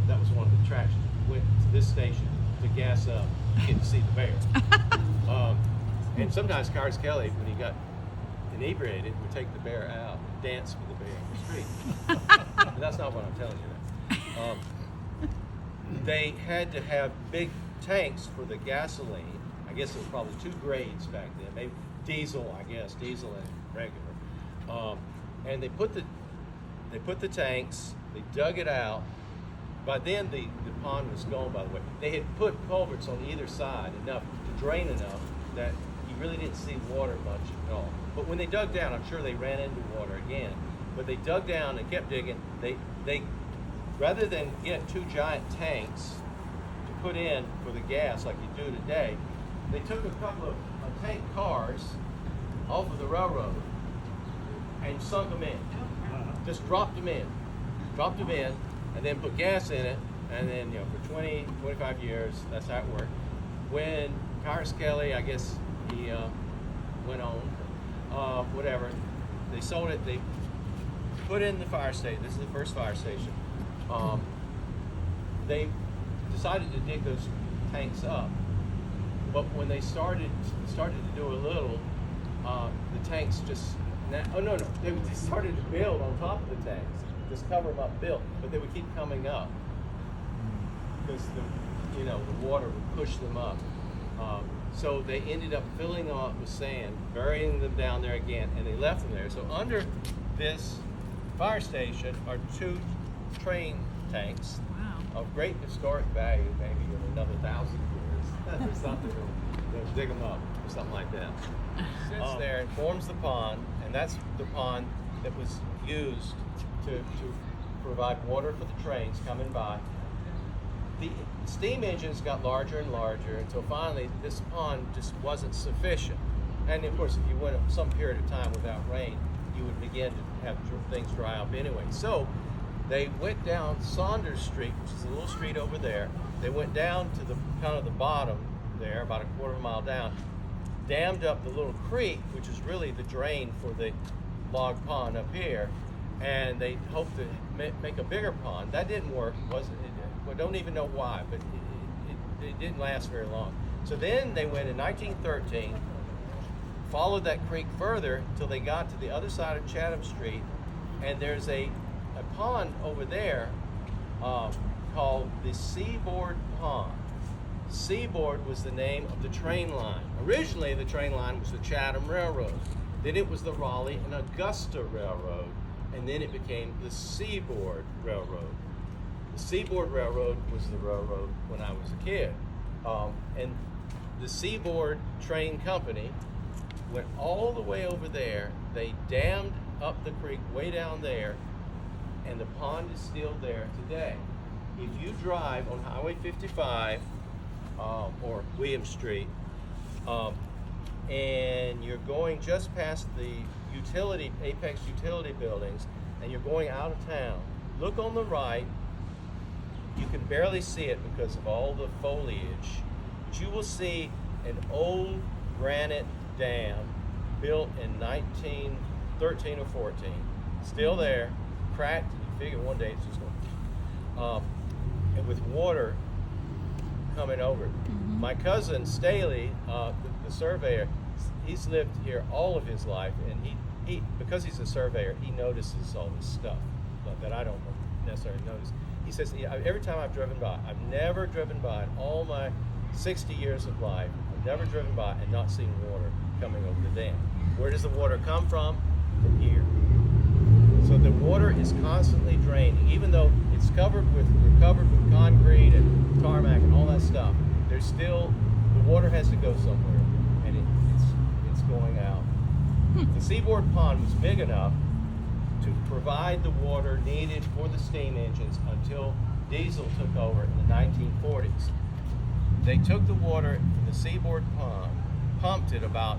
That was one of the attractions. We went to this station to gas up, get to see the bear. And sometimes Kyrus Kelly, when he got inebriated, would take the bear out and dance with the bear in the street. But that's not what I'm telling you. They had to have big tanks for the gasoline. I guess there were probably two grades back then. Maybe diesel and regular. And they put the tanks. They dug it out. By then, the pond was gone. By the way, they had put culverts on either side enough to drain enough that you really didn't see water much at all. But when they dug down, I'm sure they ran into water again. But they dug down and kept digging. They rather than get 2 giant tanks to put in for the gas like you do today, they took a couple of tank cars off of the railroad and sunk them in. Just dropped them in, and then put gas in it, and then for 20, 25 years, that's how it worked. When Tyrus Kelly, I guess he went on, whatever, they sold it. They put in the fire station. This is the first fire station. They decided to dig those tanks up, but when they started to do a little, the tanks just they started to build on top of the tanks, just cover them up, build, but they would keep coming up because the water would push them up. So they ended up filling up with sand, burying them down there again, and they left them there. So under this fire station are 2 train tanks of great historic value, maybe in another 1,000 years or something. They'll dig them up or something like that. Sits there and forms the pond, and that's the pond that was used to provide water for the trains coming by. The steam engines got larger and larger until finally this pond just wasn't sufficient. And of course, if you went some period of time without rain, you would begin to have things dry up anyway. So they went down Saunders Street, which is a little street over there. They went down to the kind of the bottom there, about a quarter of a mile down, dammed up the little creek, which is really the drain for the log pond up here, and they hoped to make a bigger pond. That didn't work. I don't even know why, but it didn't last very long. So then they went in 1913, followed that creek further until they got to the other side of Chatham Street, and there's a pond over there called the Seaboard Pond. Seaboard was the name of the train line. Originally, the train line was the Chatham Railroad. Then it was the Raleigh and Augusta Railroad, and then it became the Seaboard Railroad. The Seaboard Railroad was the railroad when I was a kid. And the Seaboard Train Company went all the way over there. They dammed up the creek way down there, and the pond is still there today. If you drive on Highway 55 or William Street, and you're going just past the Apex utility buildings, and you're going out of town, look on the right. You can barely see it because of all the foliage, but you will see an old granite dam built in 1913 or 14, still there, cracked. You figure one day it's just going, and with water coming over it. Mm-hmm. My cousin Staley, the surveyor, he's lived here all of his life, and he because he's a surveyor, he notices all this stuff that I don't necessarily notice. He says, every time I've driven by, I've never driven by in all my 60 years of life, I've never driven by and not seen water coming over the dam. Where does the water come from? From here. So the water is constantly draining, even though it's covered with concrete and tarmac and all that stuff. There's still, the water has to go somewhere, and it's going out. The Seaboard Pond was big enough to provide the water needed for the steam engines until diesel took over in the 1940s. They took the water from the Seaboard Pond, pumped it about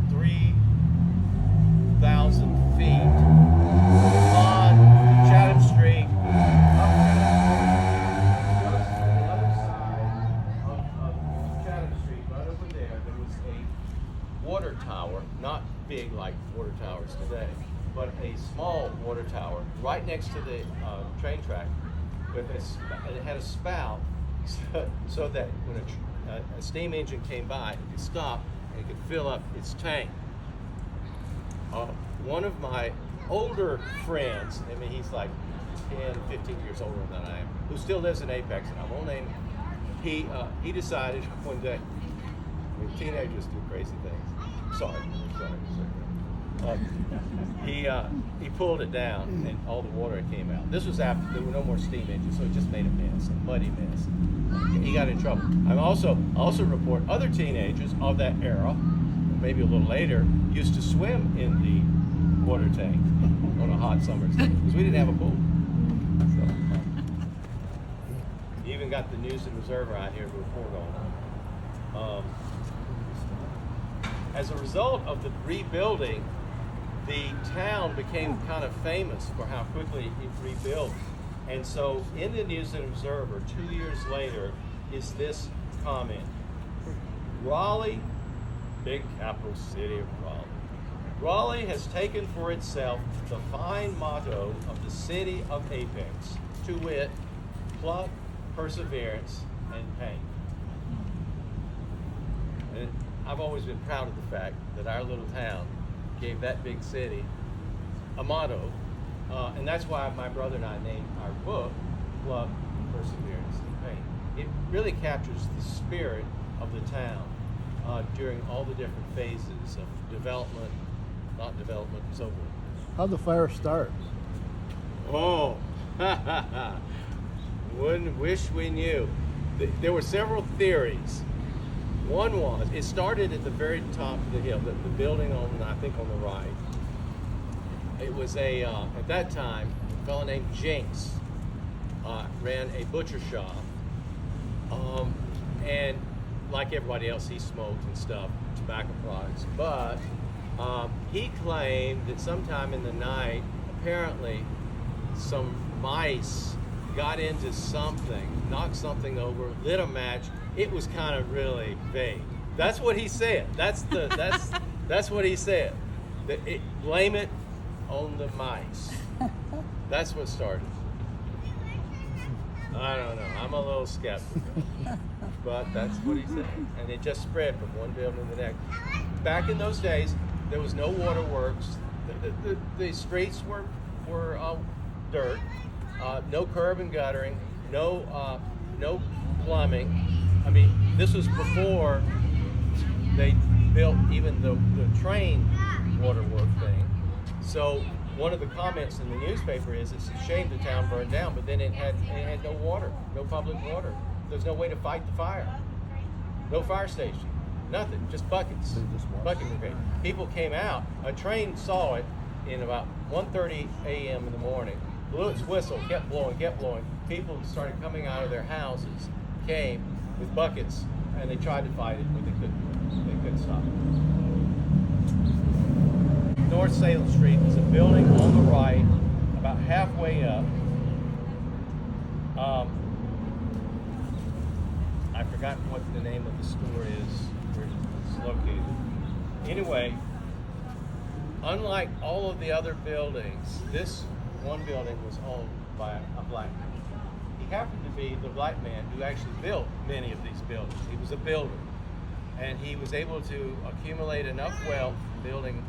3,000 feet on Chatham Street, up just to the other side of Chatham Street, right over there was a water tower, not big like water towers today, but a small water tower right next to the train track. And it had a spout so that when a steam engine came by, it could stop and it could fill up its tank. One of my older friends, I mean, he's like 10, 15 years older than I am, who still lives in Apex, and I won't name him, he decided one day, I mean, teenagers do crazy things. Sorry. He pulled it down and all the water came out. This was after there were no more steam engines, so it just made a mess, a muddy mess. He got in trouble. I also report other teenagers of that era, maybe a little later, used to swim in the water tank on a hot summer's day because we didn't have a pool. So, he even got the News and Observer out here to report on it. As a result of the rebuilding, the town became kind of famous for how quickly it rebuilt. And so in the News and Observer, 2 years later, is this comment. Raleigh, big capital city of Raleigh. Raleigh has taken for itself the fine motto of the city of Apex, to wit, pluck, perseverance, and pain. And I've always been proud of the fact that our little town gave that big city a motto, and that's why my brother and I named our book Pluck, Perseverance, and Pain. It really captures the spirit of the town during all the different phases of development, not development, and so forth. How'd the fire start? Oh, wouldn't wish we knew. There were several theories. One was, it started at the very top of the hill, the building on, I think, on the right. It was at that time, a fellow named Jinx ran a butcher shop. And like everybody else, he smoked and stuff, tobacco products. But he claimed that sometime in the night, apparently, some mice got into something, knocked something over, lit a match. It was kind of really vague. That's what he said. That's what he said. Blame it on the mice. That's what started. I don't know. I'm a little skeptical, but that's what he said, and it just spread from one building to the next. Back in those days, there was no waterworks. The streets were dirt. No curb and guttering. No plumbing. I mean, this was before they built even the train waterwork thing. So one of the comments in the newspaper is, it's a shame the town burned down, but then it had no water, no public water. There's no way to fight the fire. No fire station, nothing, just buckets. Bucket brigade. People came out. A train saw it in about 1:30 a.m. in the morning. Blew its whistle, kept blowing. People started coming out of their houses, came with buckets, and they tried to fight it, but they couldn't stop it. North Salem Street is a building on the right, about halfway up. I forgot what the name of the store is, where it's located. Anyway, unlike all of the other buildings, this one building was owned by a black man. He happened to be the black man who actually built many of these buildings. He was a builder, and he was able to accumulate enough wealth from building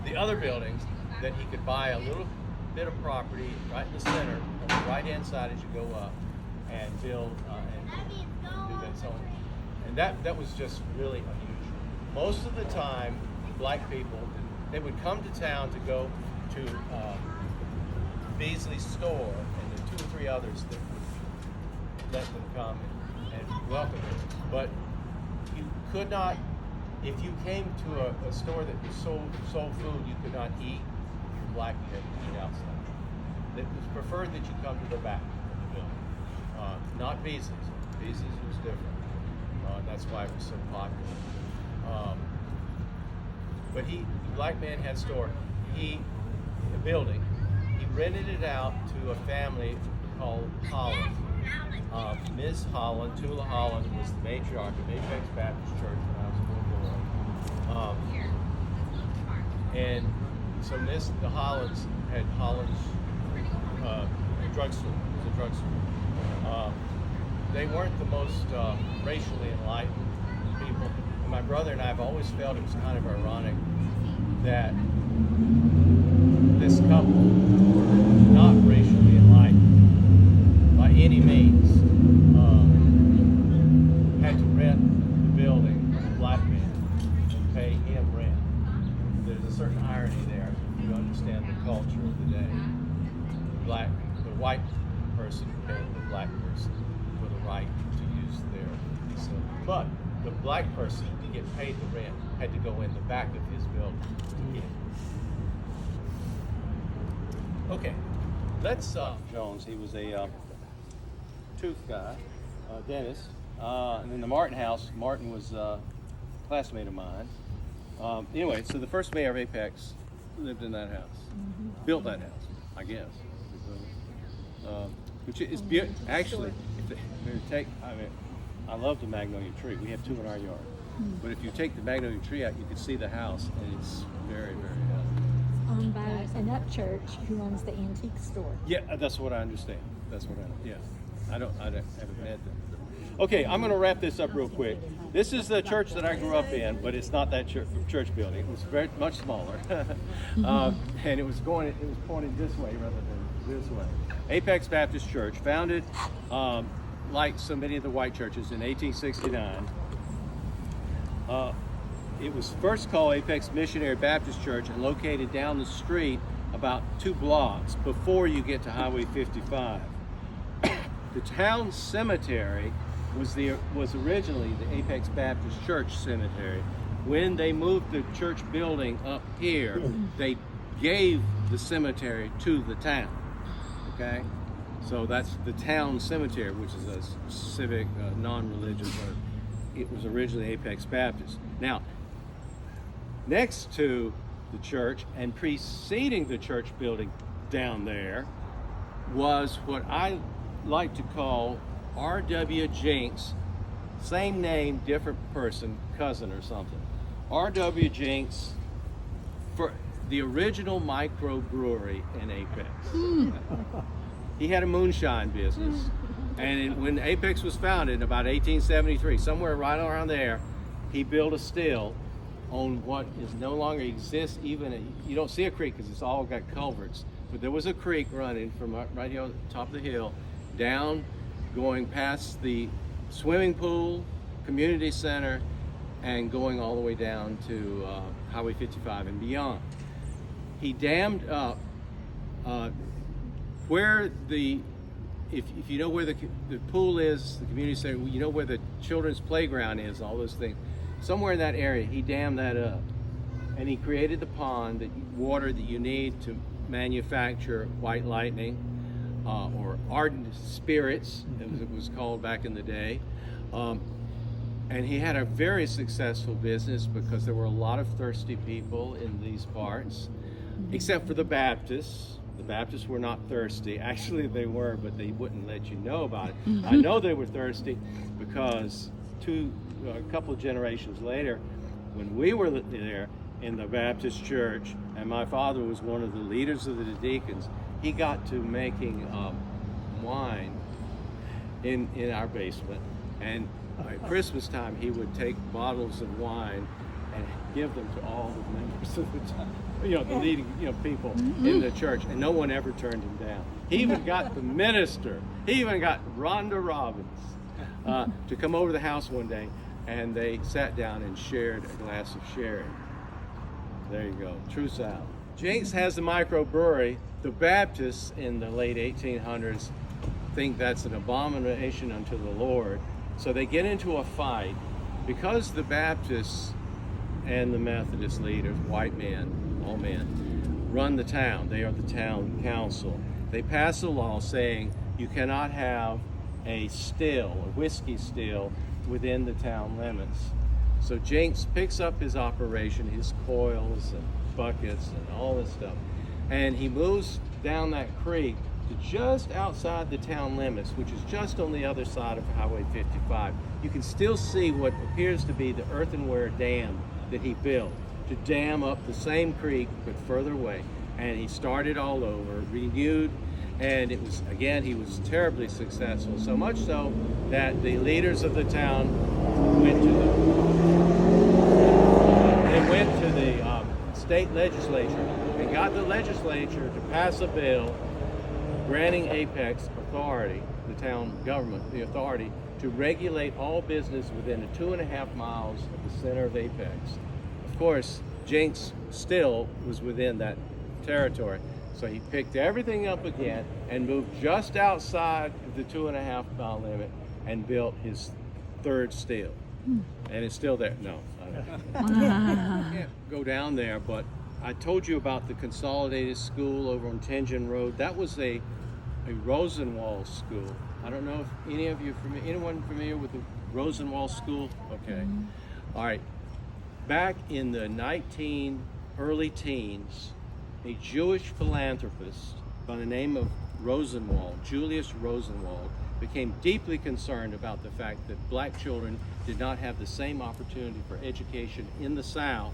the other buildings that he could buy a little bit of property right in the center, on the right-hand side as you go up, and build and do that. So, and that was just really unusual. Most of the time, black people, they would come to town to go to Beasley's store, and the 2 or 3 others that would let them come and welcome them. But you could not, if you came to a store that was sold food, you could not eat. If you're black, you had to eat outside. It was preferred that you come to the back of the building, not Beasley's. Beasley's was different. That's why it was so popular. But the black man had a store. A building. He rented it out to a family called Holland. Ms. Holland, Tula Holland, was the matriarch of Apex Baptist Church when I was a little boy. And so the Hollands had Holland's drugstore. It was a drugstore. They weren't the most racially enlightened people. And my brother and I have always felt it was kind of ironic that this couple were not racially enlightened by any means, had to rent the building from a black man and pay him rent. There's a certain irony there. understand the culture of the day. The white person paying the black person for the right to use their facility. But the black person to get paid the rent had to go in the back of his building to get it. Okay, let's Jones, he was a tooth guy, dentist. And then the Martin house, Martin was a classmate of mine. Anyway, so the first mayor of Apex lived in that house, built that house, I guess. Which is beautiful. Actually, if you take, I love the magnolia tree. We have 2 in our yard. But if you take the magnolia tree out, you can see the house, and it's very, very Owned by an Upchurch who owns the antique store. yeah, that's what I understand. That's what I haven't met them. Okay, I'm going to wrap this up real quick. This is the church that I grew up in, but it's not that church building. It was very much smaller, and it was pointed this way rather than this way. Apex Baptist Church, founded like so many of the white churches in 1869. It was first called Apex Missionary Baptist Church and located down the street about 2 blocks before you get to Highway 55. The town cemetery was originally the Apex Baptist Church Cemetery. When they moved the church building up here, they gave the cemetery to the town. Okay, so that's the town cemetery, which is a civic, non-religious. It was originally Apex Baptist. Now, next to the church and preceding the church building down there was what I like to call R.W. Jenks, same name, different person, cousin or something. R.W. Jenks, for the original microbrewery in Apex. He had a moonshine business. And when Apex was founded in about 1873, somewhere right around there, he built a still on what is no longer exists. You don't see a creek because it's all got culverts, but there was a creek running from right here on the top of the hill down, going past the swimming pool, community center, and going all the way down to Highway 55 and beyond. He dammed up where if you know where the pool is, the community center, you know where the children's playground is, all those things. Somewhere in that area, he dammed that up, and he created the pond, water that you need to manufacture white lightning, or ardent spirits, as it was called back in the day. And he had a very successful business because there were a lot of thirsty people in these parts, except for the Baptists. The Baptists were not thirsty. Actually, they were, but they wouldn't let you know about it. I know they were thirsty because a couple of generations later, when we were there in the Baptist church, and my father was one of the leaders of the deacons, he got to making wine in our basement, and at Christmas time he would take bottles of wine and give them to all the members of the time, the leading people in the church, and no one ever turned him down. He even got the minister, he even got Rhonda Robbins to come over to the house one day, and they sat down and shared a glass of sherry. There you go, true South. Jenks has a microbrewery. The Baptists in the late 1800s think that's an abomination unto the Lord. So they get into a fight because the Baptists and the Methodist leaders, white men, all men, run the town. They are the town council. They pass a law saying you cannot have a whiskey still within the town limits. So Jenks picks up his operation, his coils and buckets and all this stuff, and he moves down that creek to just outside the town limits, which is just on the other side of Highway 55. You can still see what appears to be the earthenware dam that he built to dam up the same creek but further away. And he started all over, renewed, and it was, again, he was terribly successful, so much so that the leaders of the town went to the state legislature and got the legislature to pass a bill granting Apex authority, the town government, the authority to regulate all business within 2.5 miles of the center of Apex. Of course, Jenks still was within that territory. So he picked everything up again and moved just outside of the 2.5 mile limit and built his third still. And it's still there. No, I can't go down there, but I told you about the Consolidated School over on Tenjin Road. That was a Rosenwald school. I don't know if anyone familiar with the Rosenwald School? Okay. All right. Back in the early teens, a Jewish philanthropist by the name of Rosenwald, Julius Rosenwald, became deeply concerned about the fact that black children did not have the same opportunity for education in the South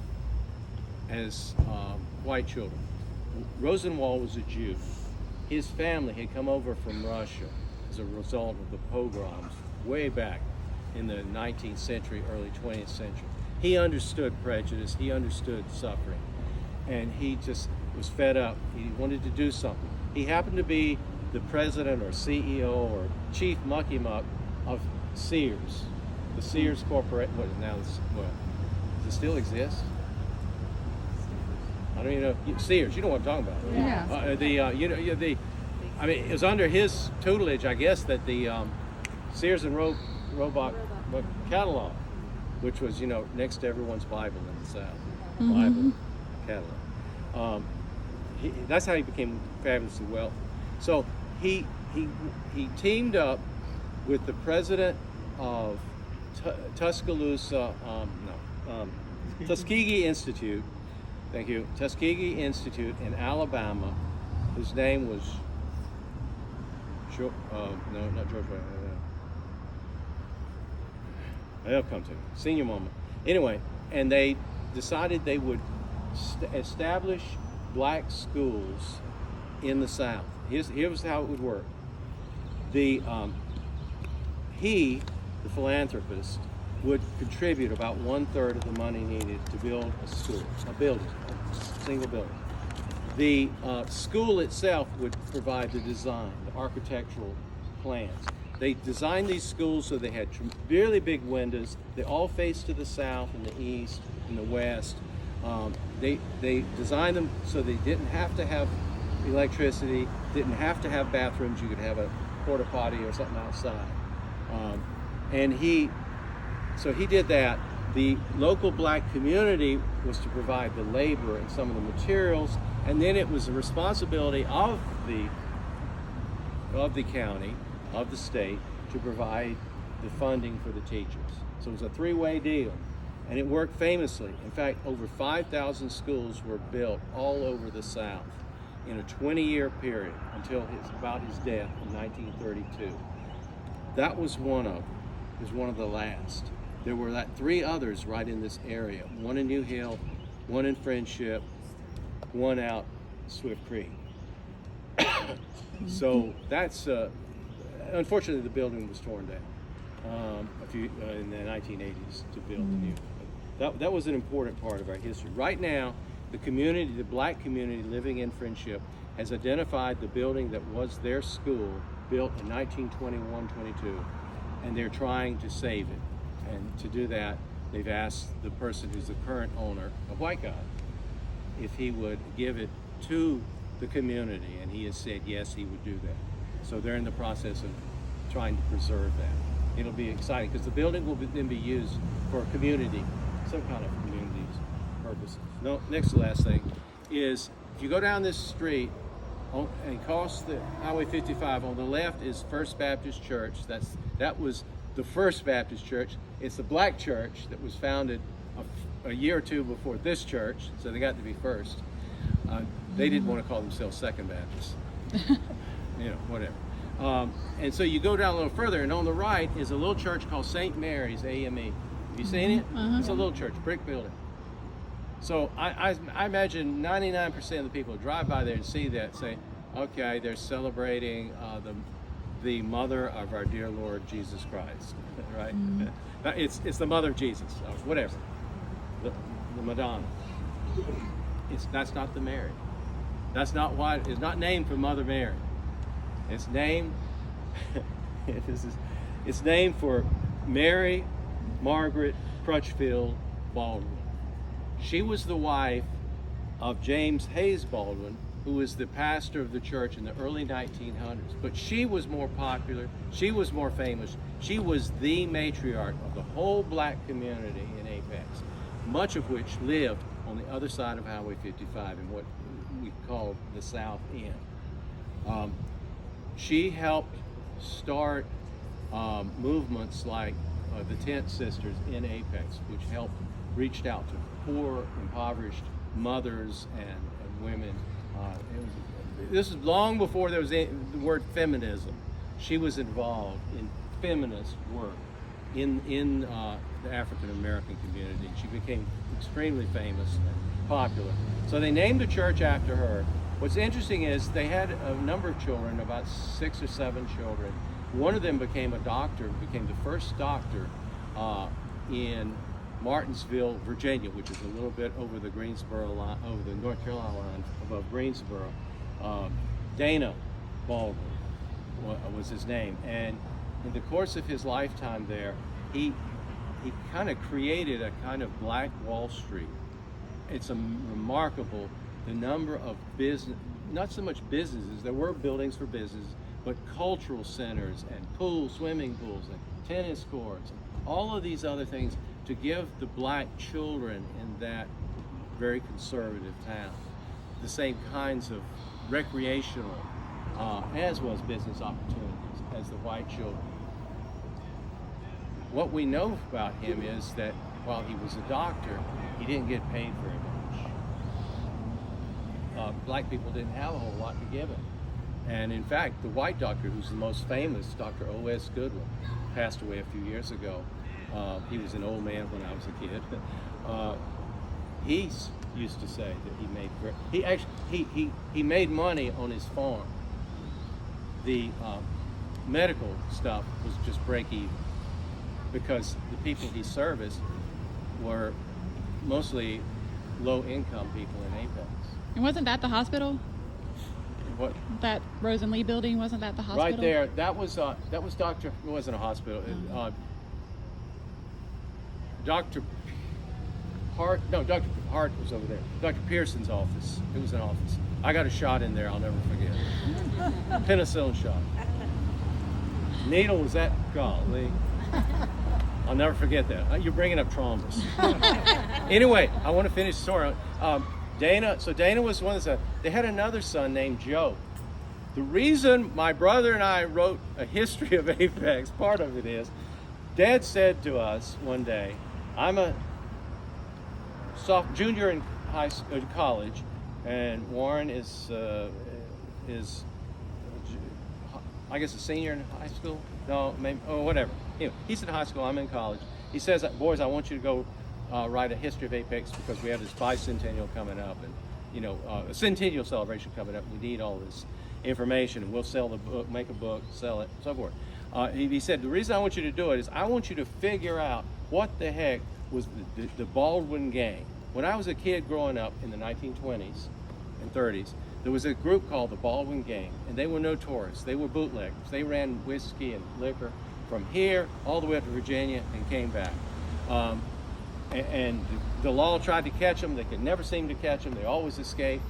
as white children. Rosenwald was a Jew. His family had come over from Russia as a result of the pogroms way back in the 19th century, early 20th century. He understood prejudice, he understood suffering, and he just was fed up. He wanted to do something. He happened to be the president or CEO or chief mucky muck of Sears, the Sears Corporation. Does it still exist? I don't even know. Sears, you know what I'm talking about. Yeah. It was under his tutelage, I guess, that the Sears and Roebuck catalog, which was, next to everyone's Bible in the South, Bible catalog. That's how he became fabulously wealthy. So he teamed with the president of Tuskegee Institute. Thank you. Tuskegee Institute in Alabama, whose name was not George. They'll come to me. Senior moment. Anyway, and they decided they would establish black schools in the South. Here's how it would work. The philanthropist, would contribute about 1/3 of the money needed to build a school, a single building. The school itself would provide the design, the architectural plans. They designed these schools so they had really big windows. They all faced to the south and the east and the west. They designed them so they didn't have to have electricity, didn't have to have bathrooms. You could have a porta potty or something outside. So he did that. The local black community was to provide the labor and some of the materials, and then it was the responsibility of the county, of the state, to provide the funding for the teachers. So it was a three-way deal, and it worked famously. In fact, over 5,000 schools were built all over the South in a 20-year period until about his death in 1932. That was one of them. It was one of the last. There were three others right in this area. One in New Hill, one in Friendship, one out Swift Creek. So that's, unfortunately the building was torn down in the 1980s to build the new. That was an important part of our history. Right now, the community, the black community living in Friendship, has identified the building that was their school, built in 1921-22, and they're trying to save it. And to do that, they've asked the person who's the current owner, a white guy, if he would give it to the community, and he has said yes, he would do that. So they're in the process of trying to preserve that. It'll be exciting because the building will then be used for a community, some kind of community purposes. No, next to last thing is, if you go down this street and cross the Highway 55, on the left is First Baptist Church. That was the First Baptist Church. It's a black church that was founded a year or two before this church, so they got to be first. They didn't want to call themselves Second Baptist. Whatever. And so you go down a little further, and on the right is a little church called St. Mary's AME. Have you seen it? It's a little church, brick building. So I imagine 99% of the people who drive by there and see that say, okay, they're celebrating the mother of our dear Lord Jesus Christ, right? It's the mother of Jesus, whatever, the Madonna. That's not the Mary. That's not why it's not named for Mother Mary. It's named it's named for Mary Margaret Crutchfield Baldwin. She was the wife of James Hayes Baldwin, who was the pastor of the church in the early 1900s. But she was more popular. She was more famous. She was the matriarch of the whole black community in Apex, much of which lived on the other side of Highway 55 in what we call the South End. She helped start movements like the Tent Sisters in Apex, which reached out to poor, impoverished mothers and women. This is long before there was the word feminism. She was involved in feminist work in the African American community. She became extremely famous and popular. So they named the church after her. What's interesting is they had a number of children, about 6 or 7 children. One of them became a doctor, became the first doctor in Martinsville, Virginia, which is a little bit over the Greensboro line, over the North Carolina line, above Greensboro. Dana Baldwin was his name, and in the course of his lifetime there, he kind of created a kind of black Wall Street. It's remarkable the number of business, not so much businesses, there were buildings for business, but cultural centers and pools, swimming pools and tennis courts, and all of these other things to give the black children in that very conservative town the same kinds of recreational as well as business opportunities as the white children. What we know about him is that while he was a doctor, he didn't get paid very much. Black people didn't have a whole lot to give him. And in fact, the white doctor, who's the most famous, Dr. O.S. Goodwin, passed away a few years ago. He was an old man when I was a kid. He used to say that he made money on his farm. The medical stuff was just break even because the people he serviced were mostly low-income people in Apex. And wasn't that the hospital? What? That Rose and Lee building, wasn't that the hospital? Right there. That was Dr. It wasn't a hospital. Dr. Hart. No, Dr. Hart was over there. Dr. Pearson's office. It was an office. I got a shot in there. I'll never forget. Penicillin shot. Needle was that? Golly. I'll never forget that. You're bringing up traumas. Anyway, I want to finish the story. Dana was one of the, they had another son named Joe. The reason my brother and I wrote a history of Apex, part of it is, Dad said to us one day, I'm a junior in college, and Warren is I guess a senior in high school? No, maybe, whatever. Anyway, he's in high school, I'm in college. He says, boys, I want you to go write a history of Apex because we have this bicentennial coming up, and a centennial celebration coming up. We need all this information, and we'll sell the book, make a book, sell it, so forth. He said, the reason I want you to do it is I want you to figure out what the heck was the Baldwin gang. When I was a kid growing up in the 1920s and 30s, there was a group called the Baldwin Gang, and they were notorious. They were bootleggers. They ran whiskey and liquor from here all the way up to Virginia and came back. And the law tried to catch them. They could never seem to catch them. They always escaped.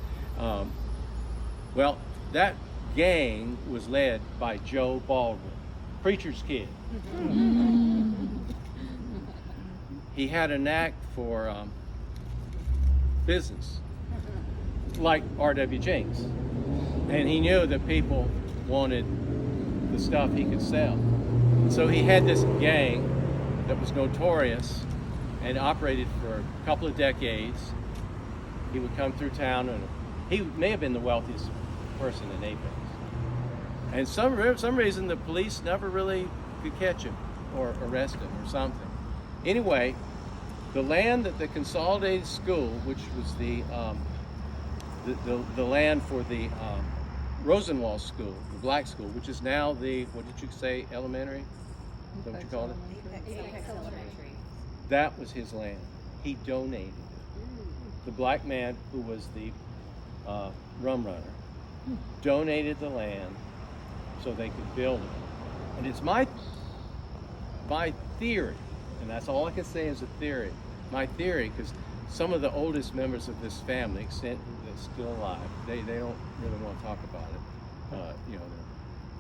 Well, that gang was led by Joe Baldwin, preacher's kid. He had a knack for business, like R.W. Jenks. And he knew that people wanted the stuff he could sell. So he had this gang that was notorious and operated for a couple of decades. He would come through town, and he may have been the wealthiest person in Apex. And some reason the police never really could catch him or arrest him or something. Anyway, the land that the Consolidated School, which was the land for the Rosenwald School, the black school, which is now the, what did you say, elementary? Is that what you called it? Apex Elementary. That was his land. He donated it. The black man who was the rum runner donated the land so they could build it. And it's my theory, and that's all I can say is a theory, my theory, because some of the oldest members of this family, is still alive. They don't really want to talk about it. You know,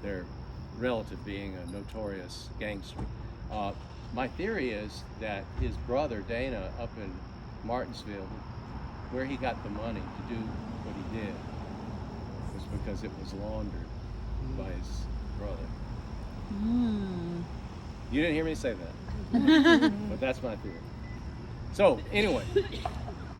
their relative being a notorious gangster. My theory is that his brother Dana up in Martinsville, where he got the money to do what he did, was because it was laundered by his brother. You didn't hear me say that, but that's my theory. So anyway,